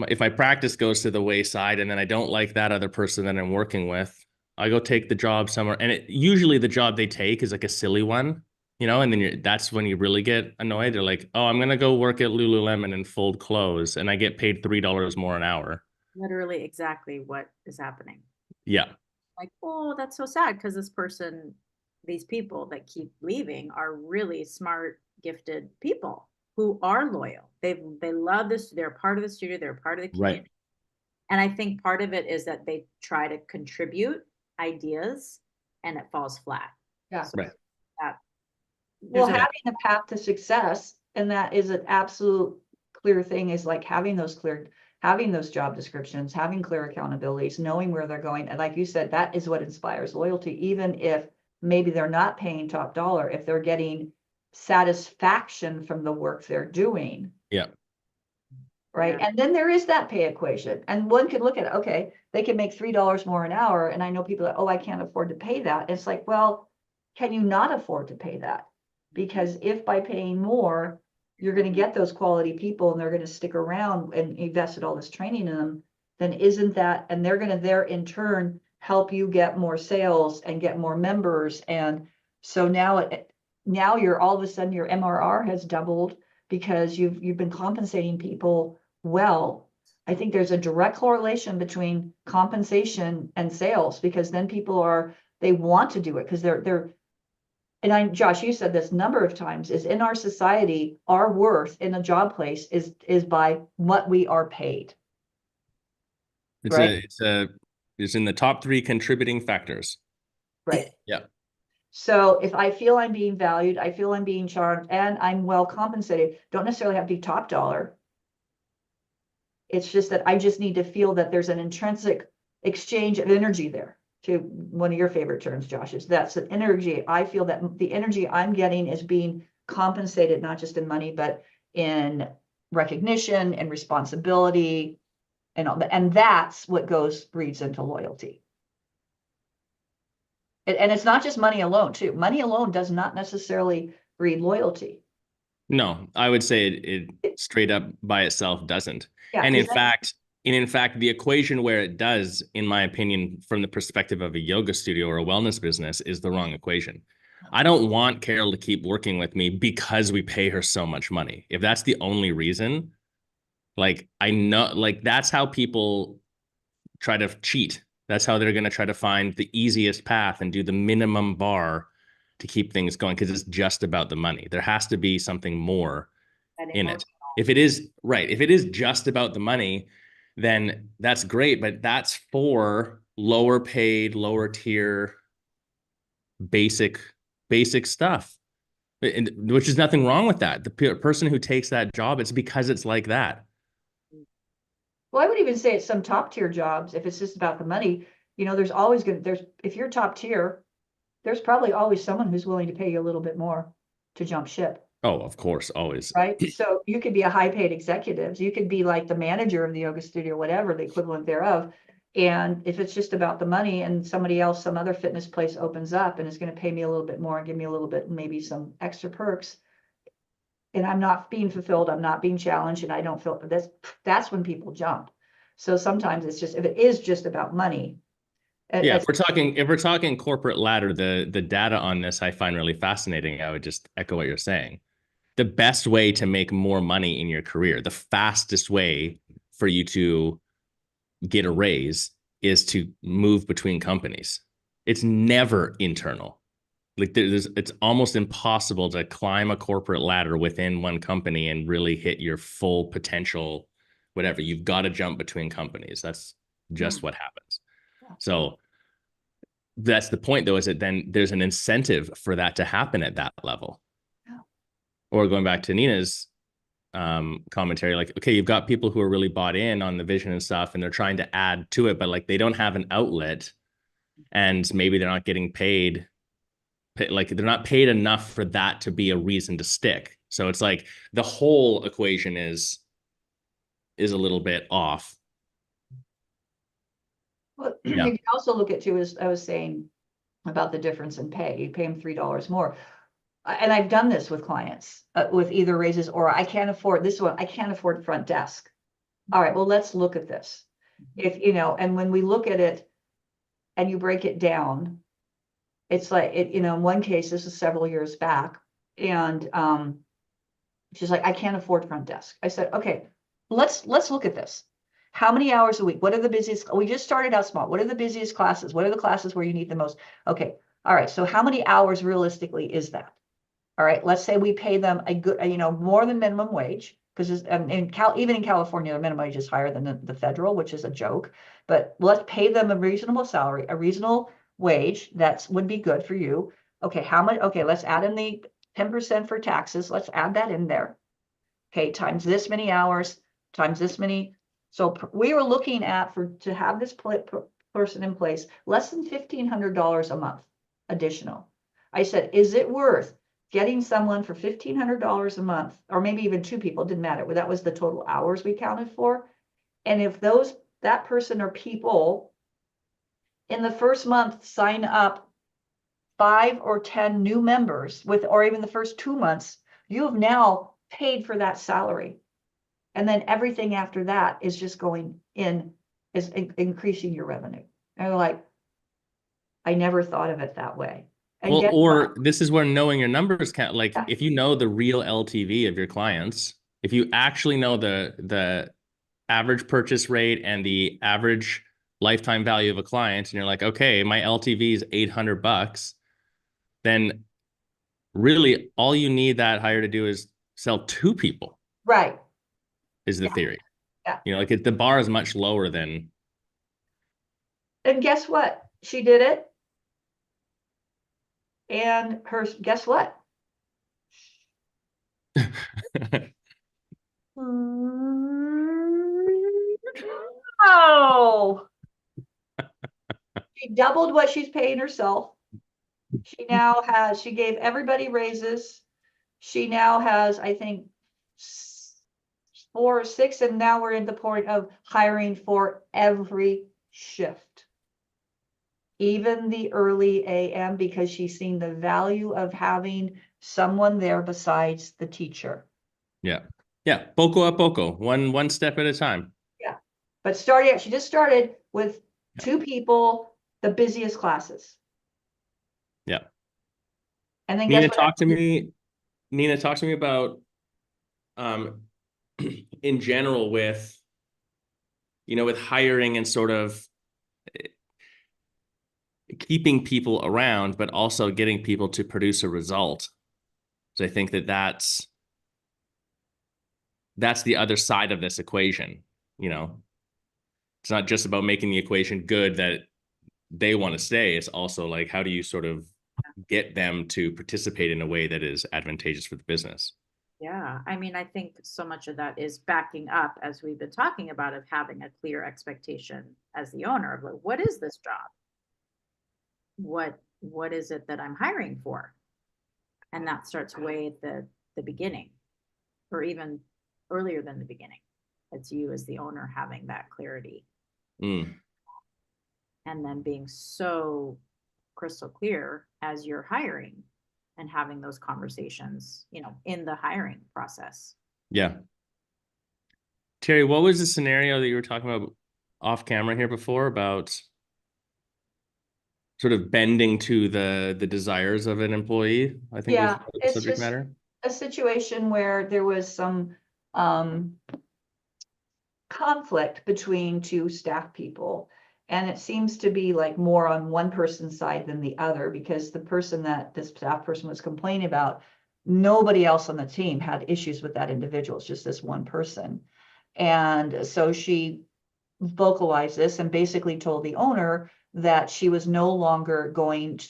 B: If my practice goes to the wayside and then I don't like that other person that I'm working with, I go take the job somewhere. And usually the job they take is like a silly one, and then that's when you really get annoyed. They're like, oh, I'm going to go work at Lululemon and fold clothes and I get paid $3 more an hour. Literally
C: exactly what is happening.
B: Yeah.
C: Like, oh, that's so sad because these people that keep leaving are really smart, gifted people who are loyal. They love this. They're part of the studio. They're part of the community. Right. And I think part of it is that they try to contribute ideas and it falls flat.
A: Yeah.
C: So
B: right.
A: Well, having a path to success, and that is an absolute clear thing, is like having those job descriptions, having clear accountabilities, knowing where they're going. And like you said, that is what inspires loyalty, even if maybe they're not paying top dollar, if they're getting satisfaction from the work they're doing.
B: Yeah.
A: Right.
C: Yeah.
A: And then there is that pay equation. And one could look at, okay, they can make $3 more an hour. And I know people that, oh, I can't afford to pay that. It's like, well, can you not afford to pay that? Because if by paying more, you're going to get those quality people and they're going to stick around and invested all this training in them, then isn't that, and they're going to there in turn help you get more sales and get more members. And so now you're all of a sudden your MRR has doubled because you've been compensating people well. I think there's a direct correlation between compensation and sales, because then people they want to do it because they're and Josh, you said this number of times, is in our society, our worth in a job place is by what we are paid.
B: It's in the top 3 contributing factors.
A: Right.
B: Yeah.
A: So if I feel I'm being valued, I feel I'm being charmed, and I'm well compensated, don't necessarily have to be top dollar. It's just that I just need to feel that there's an intrinsic exchange of energy there. To one of your favorite terms, Josh, is that's an energy. I feel that the energy I'm getting is being compensated, not just in money, but in recognition and responsibility and all that. And that's what breeds into loyalty. And it's not just money alone, too. Money alone does not necessarily breed loyalty.
B: No, I would say it straight up by itself doesn't.
A: Yeah,
B: And in fact, the equation where it does, in my opinion, from the perspective of a yoga studio or a wellness business, is the wrong equation. I don't want Carol to keep working with me because we pay her so much money. If that's the only reason, like, I know, like, that's how people try to cheat. That's how they're going to try to find the easiest path and do the minimum bar to keep things going, because it's just about the money. There has to be something more in it. If it is just about the money, then that's great, but that's for lower paid, lower tier, basic stuff, which is nothing wrong with that. The person who takes that job, it's because it's like that.
A: Well, I would even say it's some top tier jobs. If it's just about the money, there's always if you're top tier, there's probably always someone who's willing to pay you a little bit more to jump ship.
B: Oh, of course, always.
A: Right. So you could be a high paid executive. You could be like the manager of the yoga studio, whatever the equivalent thereof. And if it's just about the money and somebody else, some other fitness place opens up and is going to pay me a little bit more and give me a little bit, maybe some extra perks, and I'm not being fulfilled, I'm not being challenged, and I don't feel that's when people jump. So sometimes it's just, if it is just about money.
B: Yeah, if we're talking corporate ladder, the data on this I find really fascinating. I would just echo what you're saying. The best way to make more money in your career, the fastest way for you to get a raise, is to move between companies. It's never internal. Like, it's almost impossible to climb a corporate ladder within one company and really hit your full potential, whatever. You've got to jump between companies. That's just what happens. So that's the point, though, is that then there's an incentive for that to happen at that level. Or going back to Nina's commentary, like, okay, you've got people who are really bought in on the vision and stuff, and they're trying to add to it, but like, they don't have an outlet, and maybe they're not getting paid, like, they're not paid enough for that to be a reason to stick. So it's like the whole equation is a little bit off.
A: Well, you can also look at too, as I was saying about the difference in pay. You pay them $3 more. And I've done this with clients with either raises or I can't afford this one. I can't afford front desk. All right, well, let's look at this. If, and when we look at it and you break it down, it's like, in one case, this is several years back, and she's like, I can't afford front desk. I said, okay, let's look at this. How many hours a week? What are the busiest? We just started out small. What are the busiest classes? What are the classes where you need the most? Okay. All right. So how many hours realistically is that? All right. Let's say we pay them a good, more than minimum wage, because even in California, the minimum wage is higher than the federal, which is a joke. But let's pay them a reasonable salary, a reasonable wage that would be good for you. Okay. How much? Okay. Let's add in the 10% for taxes. Let's add that in there. Okay. Times this many hours, times this many. So we were looking at, to have this person in place, less than $1,500 a month additional. I said, is it worth getting someone for $1,500 a month, or maybe even two people, didn't matter. Well, that was the total hours we counted for. And if that person or people in the first month sign up 5 or 10 new members or even the first 2 months, you have now paid for that salary. And then everything after that is just going in, is increasing your revenue. And you're like, I never thought of it that way. And
B: or this is where knowing your numbers count. Like, if you know the real LTV of your clients, if you actually know the average purchase rate and the average lifetime value of a client, and you're like, okay, my LTV is $800, then really all you need that hire to do is sell 2 people.
A: Right.
B: Is the theory.
A: Yeah.
B: Like, the bar is much lower than.
A: And guess what? She did it. And guess what? Oh, she doubled what she's paying herself. She gave everybody raises. She now has, I think, 4 or 6, and now we're at the point of hiring for every shift. Even the early AM, because she's seen the value of having someone there besides the teacher.
B: Yeah. Yeah. Poco a poco, one step at a time.
A: Yeah. But she just started with 2 people, the busiest classes.
B: Yeah.
A: And then
B: Nina,
A: guess what?
B: Nina, talk to me about in general with with hiring and sort of keeping people around, but also getting people to produce a result. So I think that's the other side of this equation. It's not just about making the equation good that they want to stay. It's also like, how do you sort of get them to participate in a way that is advantageous for the business?
C: Yeah, I mean, I think so much of that is backing up, as we've been talking about, of having a clear expectation as the owner of, like, what is this job? What is it that I'm hiring for? And that starts way at the beginning, or even earlier than the beginning. It's you as the owner having that clarity. And then being so crystal clear as you're hiring and having those conversations, in the hiring process.
B: Yeah. Terry, what was the scenario that you were talking about off camera here before about sort of bending to the desires of an employee? I think was the
A: it's
B: subject
A: just
B: matter.
A: a situation where there was some conflict between 2 staff people. And it seems to be like more on one person's side than the other, because the person that this staff person was complaining about, nobody else on the team had issues with that individual. It's just this one person. And so she vocalized this and basically told the owner that she was no longer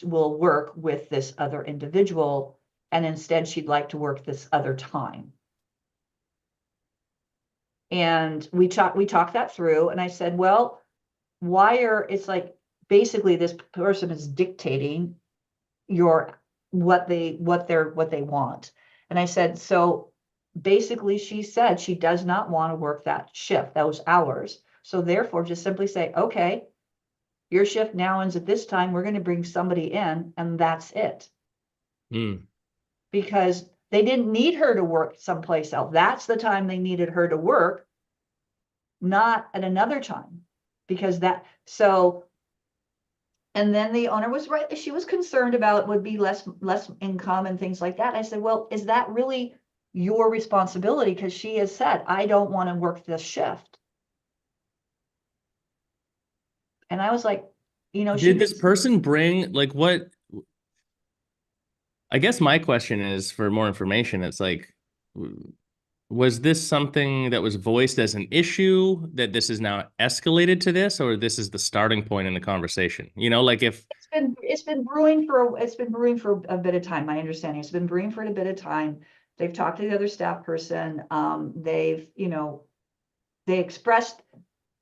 A: will work with this other individual, and instead she'd like to work this other time. And we talked that through, and I said, well, it's like basically this person is dictating what they want. And I said, so basically she said she does not want to work that shift, those hours. So therefore just simply say, okay, your shift now ends at this time. We're going to bring somebody in, and that's it. Because they didn't need her to work someplace else. That's the time they needed her to work, not at another time. And then the owner was right. She was concerned about would be less income and things like that. I said, well, is that really your responsibility? Because she has said, I don't want to work this shift. And I was like,
B: did this person bring what? I guess my question is, for more information, it's like, was this something that was voiced as an issue that this is now escalated to this, or this is the starting point in the conversation? Like if
A: it's been brewing for a bit of time. My understanding, it's been brewing for a bit of time. They've talked to the other staff person.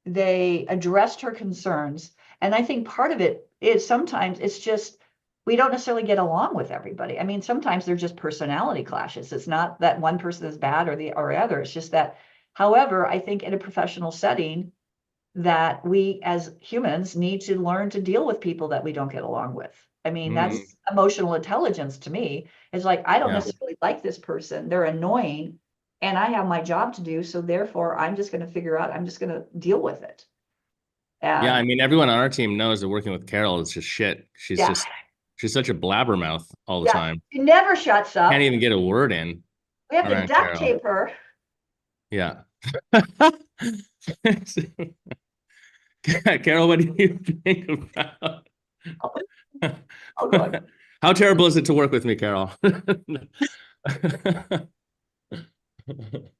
A: They addressed her concerns. And I think part of it is sometimes it's just, we don't necessarily get along with everybody. I mean, sometimes they're just personality clashes. It's not that one person is bad or the other. It's just that, however, I think in a professional setting that we as humans need to learn to deal with people that we don't get along with. I mean, that's emotional intelligence to me. It's like, I don't necessarily like this person. They're annoying and I have my job to do. So therefore I'm just going to deal with it.
B: Yeah, I mean, everyone on our team knows that working with Carol is just shit. She's such a blabbermouth all the time.
A: She never shuts up.
B: Can't even get a word in.
A: We have to duct tape her.
B: Yeah. Carol, what do you think about?
A: Oh, God.
B: How terrible is it to work with me, Carol?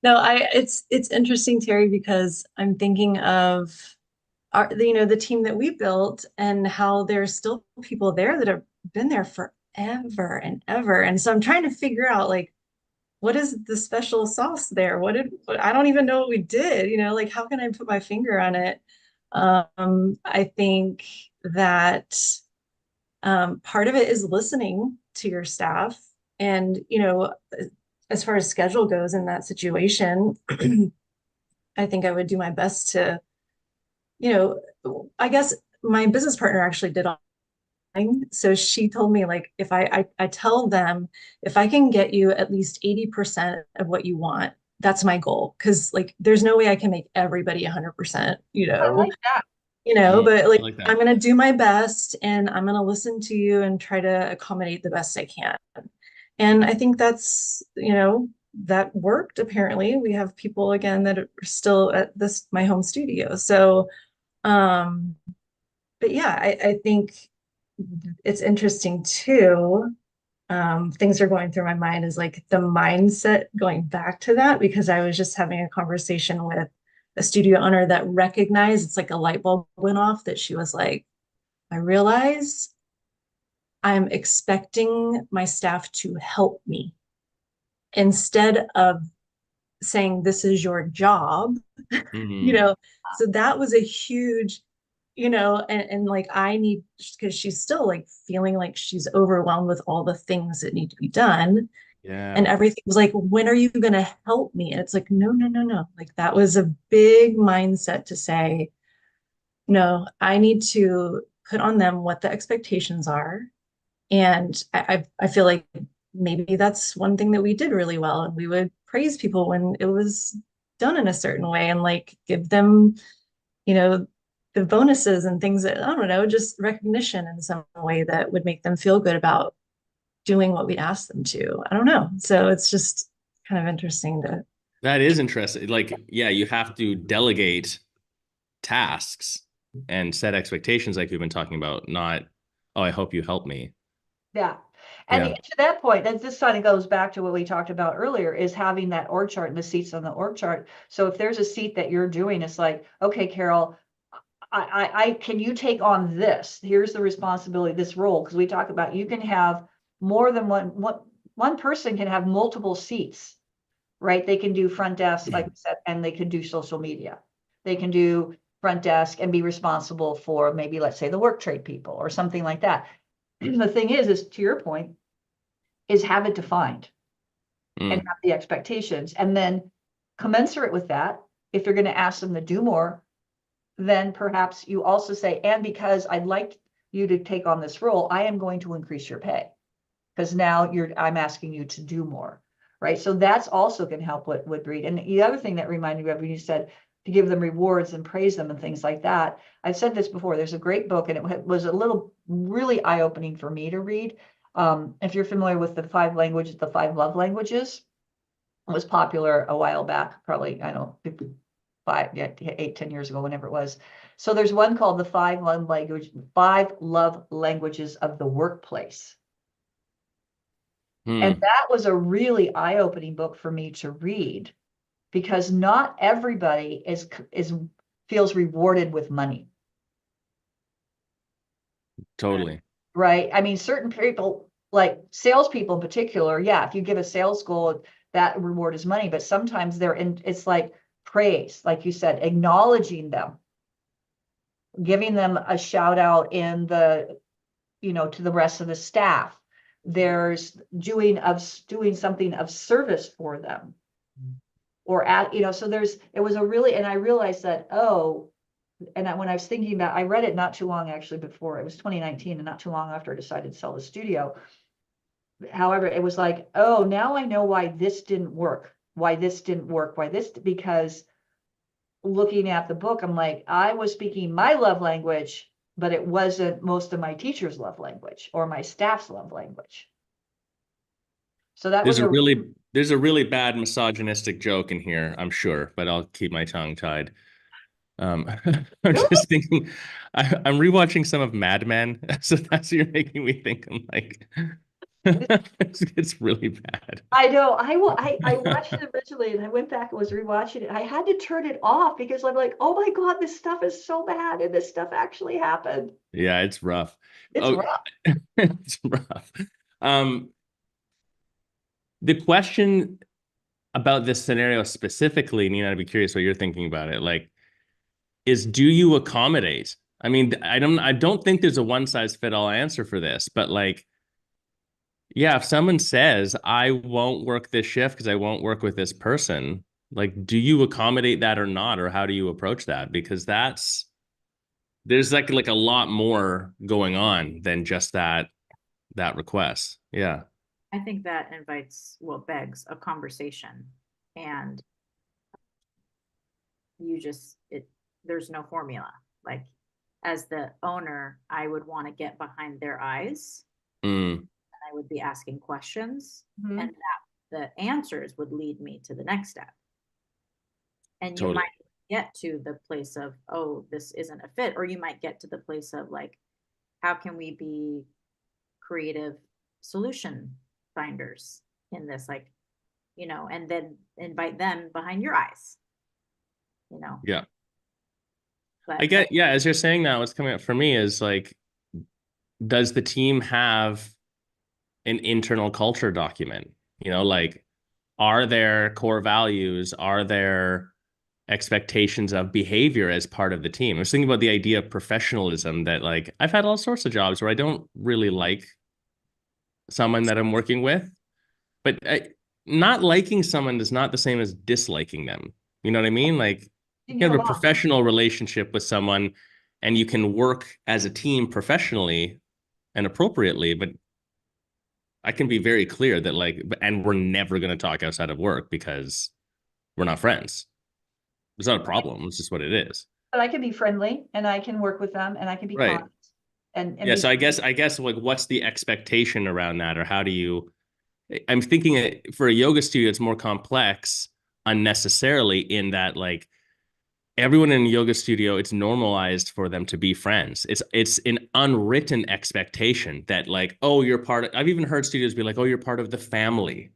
D: No, it's interesting, Terry, because I'm thinking of the team that we built and how there's still people there that have been there forever and ever. And so I'm trying to figure out like, what is the special sauce there? I don't even know what we did, like how can I put my finger on it? I think that part of it is listening to your staff. And, as far as schedule goes in that situation, I think I would do my best to, I guess my business partner actually did online. So she told me like if I tell them if I can get you at least 80% of what you want, that's my goal. Cause like there's no way I can make everybody 100%,
A: I like that.
D: but
B: I
D: like
B: like that.
D: I'm gonna do my best and I'm gonna listen to you and try to accommodate the best I can. And I think that's, that worked apparently. We have people again that are still at this my home studio. So um but yeah, I think it's interesting too. Things are going through my mind is like the mindset going back to that because I was just having a conversation with a studio owner that recognized it's like a light bulb went off that she was like, I realize I'm expecting my staff to help me instead of saying this is your job, you
B: Mhm.
D: know. So that was a huge, and like I need because she's still like feeling like she's overwhelmed with all the things that need to be done. And
B: Yeah.
D: everything was like, when are you gonna help me? And it's like, no, no, no, no. Like that was a big mindset to say, no, I need to put on them what the expectations are. And I feel like maybe that's one thing that we did really well. And we would praise people when it was done in a certain way and like give them, you know, the bonuses and things that, I don't know, just recognition in some way that would make them feel good about doing what we asked them to. I don't know. So it's just kind of interesting to,
B: That is interesting. Like, yeah, you have to delegate tasks and set expectations like we've been talking about, not, oh, I hope you help me.
A: Yeah. And
B: Yeah.
A: to that point, that this kind of goes back to what we talked about earlier, is having that org chart and the seats on the org chart. So if there's a seat that you're doing, it's like, okay, Carol, I can you take on this? Here's the responsibility, this role, because we talk about you can have more than one person can have multiple seats, right? They can do front desk, like I said, and they can do social media. They can do front desk and be responsible for maybe, let's say, the work trade people or something like that. The thing is to your point, is have it defined and
B: Mm.
A: have the expectations. And then commensurate with that, if you're going to ask them to do more, then perhaps you also say, and because I'd like you to take on this role, I am going to increase your pay. Because now I'm asking you to do more, right? So that's also can help with Breed. And the other thing that reminded me of when you said to give them rewards and praise them and things like that. I've said this before, there's a great book and it was a little really eye-opening for me to read. If you're familiar with the five love languages, it was popular a while back, probably, I don't know, 8, 10 years ago, whenever it was. So there's one called the five love languages of the workplace. And that was a really eye-opening book for me to read because not everybody feels rewarded with money.
B: Totally.
A: Right? I mean, certain people, like salespeople in particular, yeah, if you give a sales goal, that reward is money, but sometimes it's like praise, like you said, acknowledging them, giving them a shout out in to the rest of the staff. There's doing something of service for them. Or so it was and I realized that, when I was thinking about, I read it not too long actually before, it was 2019 and not too long after I decided to sell the studio. However, it was like, oh, now I know why this didn't work, because looking at the book, I'm like, I was speaking my love language, but it wasn't most of my teachers' love language or my staff's love language. So that was
B: There's a really bad misogynistic joke in here, I'm sure, but I'll keep my tongue tied. I'm just thinking, I'm rewatching some of Mad Men, so that's what you're making me think. I'm like, it's really bad.
A: I know. I watched it originally and I went back and was rewatching it. I had to turn it off because I'm like, oh my God, this stuff is so bad and this stuff actually happened.
B: Yeah, it's rough.
A: It's rough.
B: It's rough. The question about this scenario specifically, Nina, I'd be curious what you're thinking about it. Like, is do you accommodate? I mean, I don't think there's a one size fit all answer for this, but like, yeah, if someone says I won't work this shift because I won't work with this person, like, do you accommodate that or not, or how do you approach that? Because there's like a lot more going on than just that request. Yeah.
C: I think that begs a conversation, and there's no formula. Like, as the owner, I would want to get behind their eyes.
B: Mm.
C: I would be asking questions,
A: Mhm.
C: and the answers would lead me to the next step. And you
B: Totally.
C: might get to the place of, oh, this isn't a fit, or you might get to the place of like, how can we be creative solution finders in this, like, and then invite them behind your eyes,
B: Yeah.
C: But
B: I get, yeah, as you're saying that, what's coming up for me is like, does the team have an internal culture document? Like, are there core values? Are there expectations of behavior as part of the team? I was thinking about the idea of professionalism, that like, I've had all sorts of jobs where I don't really like someone that I'm working with, but not liking someone is not the same as disliking them. You know what I mean? Like, you can have a professional relationship with someone and you can work as a team professionally and appropriately, but I can be very clear that like, and we're never going to talk outside of work because we're not friends. It's not a problem. It's just what it is.
A: But I can be friendly and I can work with them and I can be
B: Right.
A: kind. And
B: Yeah. So I guess like, what's the expectation around that, or how do you? I'm thinking for a yoga studio, it's more complex unnecessarily, in that like, everyone in a yoga studio, it's normalized for them to be friends. It's an unwritten expectation that like, oh, you're part of, I've even heard studios be like, oh, you're part of the family,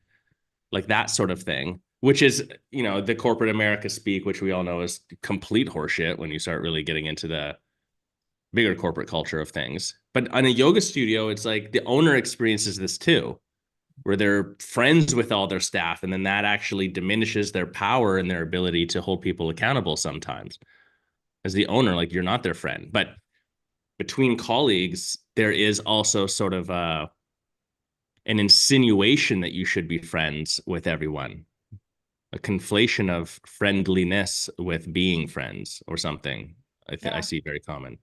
B: like that sort of thing, which is, the corporate America speak, which we all know is complete horseshit when you start really getting into the bigger corporate culture of things. But on a yoga studio, it's like the owner experiences this too, where they're friends with all their staff, and then that actually diminishes their power and their ability to hold people accountable sometimes. As the owner, like, you're not their friend. But between colleagues, there is also sort of an insinuation that you should be friends with everyone, a conflation of friendliness with being friends or something. I see very common.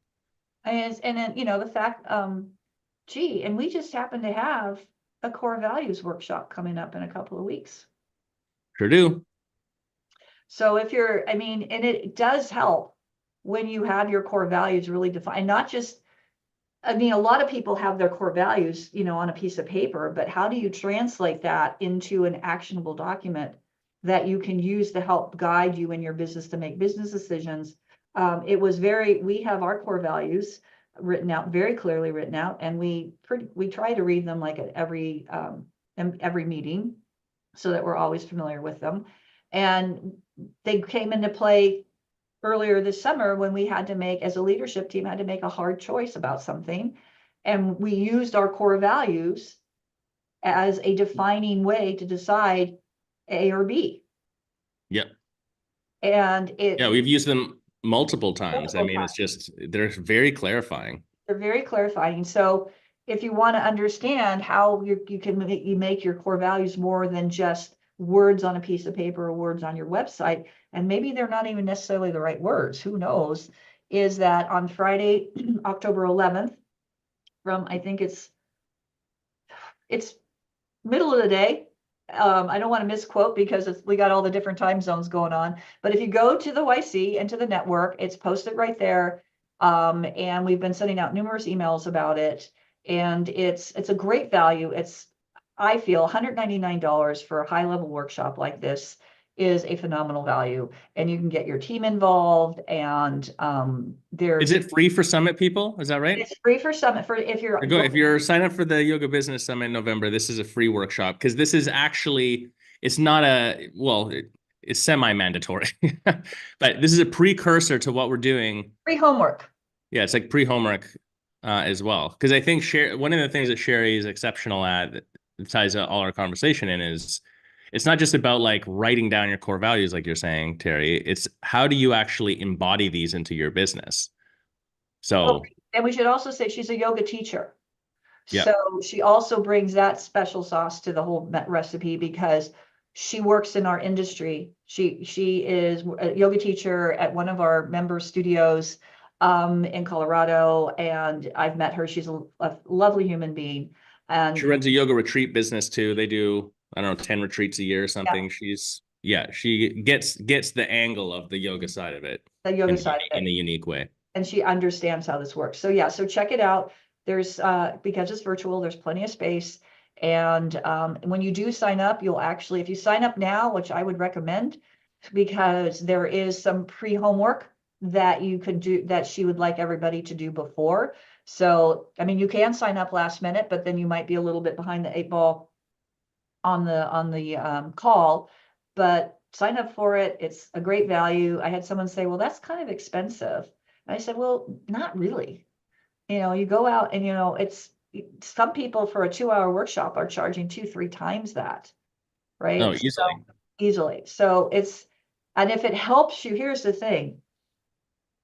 A: and then, the fact, and we just happen to have a core values workshop coming up in a couple of weeks.
B: Sure do.
A: So and it does help when you have your core values really defined, not just, a lot of people have their core values, on a piece of paper, but how do you translate that into an actionable document that you can use to help guide you in your business to make business decisions? We have our core values written out, very clearly written out, and we try to read them like at every meeting so that we're always familiar with them. And they came into play earlier this summer when we had to as a leadership team, had to make a hard choice about something. And we used our core values as a defining way to decide A or B.
B: Yeah.
A: And
B: we've used them multiple times. It's just, they're very clarifying.
A: They're very clarifying. So if you want to understand how you can make your core values more than just words on a piece of paper or words on your website, and maybe they're not even necessarily the right words, who knows, is that on Friday, October 11th, from, I think it's middle of the day. I don't want to misquote because we got all the different time zones going on, but if you go to the YC and to the network, it's posted right there. And we've been sending out numerous emails about it, and it's a great value. I feel $199 for a high level workshop like this is a phenomenal value, and you can get your team involved. And
B: Is it free for Summit people? Is that right?
A: It's free for Summit if
B: you're sign up for the Yoga Business Summit in November. This is a free workshop, because this is actually, it's not it's semi-mandatory, but this is a precursor to what we're doing.
A: Free homework.
B: Yeah, it's like pre-homework. as well. Because I think one of the things that Sherry is exceptional at, that ties all our conversation in, is it's not just about like writing down your core values, like you're saying, Terry. It's how do you actually embody these into your business? So,
A: and we should also say she's a yoga teacher.
B: yeah.
A: So she also brings that special sauce to the whole recipe because she works in our industry. She is a yoga teacher at one of our member studios in Colorado, and I've met her. She's a lovely human being. And
B: She runs a yoga retreat business too. They do, I don't know, 10 retreats a year or something. Yeah. She gets the angle of the yoga side of it.
A: The yoga side of it.
B: In a unique way.
A: And she understands how this works. So yeah, so check it out. There's because it's virtual, there's plenty of space. And when you do sign up, you'll actually, if you sign up now, which I would recommend, because there is some pre-homework that you could do that she would like everybody to do before. So, I mean, you can sign up last minute, but then you might be a little bit behind the 8 ball on the call, but sign up for it. It's a great value. I had someone say, well, that's kind of expensive. And I said, well, not really. You know, you go out and, you know, it's some people for a 2-hour workshop are charging 2-3 times that, right?
B: Oh, easily.
A: So, easily. So and if it helps you, here's the thing.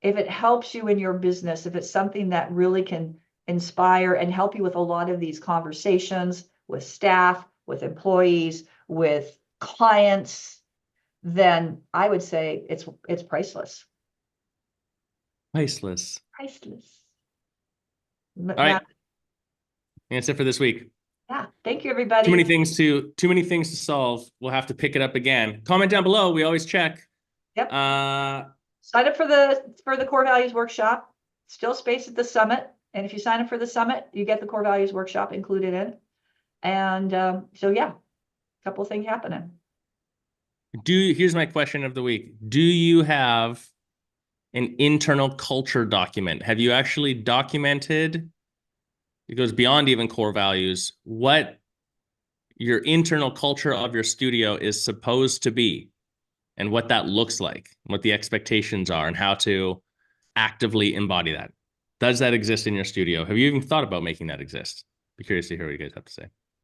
A: If it helps you in your business, if it's something that really can inspire and help you with a lot of these conversations with staff, with employees, with clients, then I would say it's priceless.
B: Priceless.
A: Priceless.
B: All right. That's it for this week.
A: Yeah. Thank you, everybody.
B: Too many things to solve. We'll have to pick it up again. Comment down below. We always check.
A: Yep. Sign up for the core values workshop. Still space at the summit. And if you sign up for the summit, you get the core values workshop included in. And so yeah, a couple of things happening.
B: Here's my question of the week. Do you have an internal culture document? Have you actually documented, it goes beyond even core values, what your internal culture of your studio is supposed to be and what that looks like, what the expectations are, and how to actively embody that? Does that exist in your studio? Have you even thought about making that exist? Be curious to hear what you guys have to say.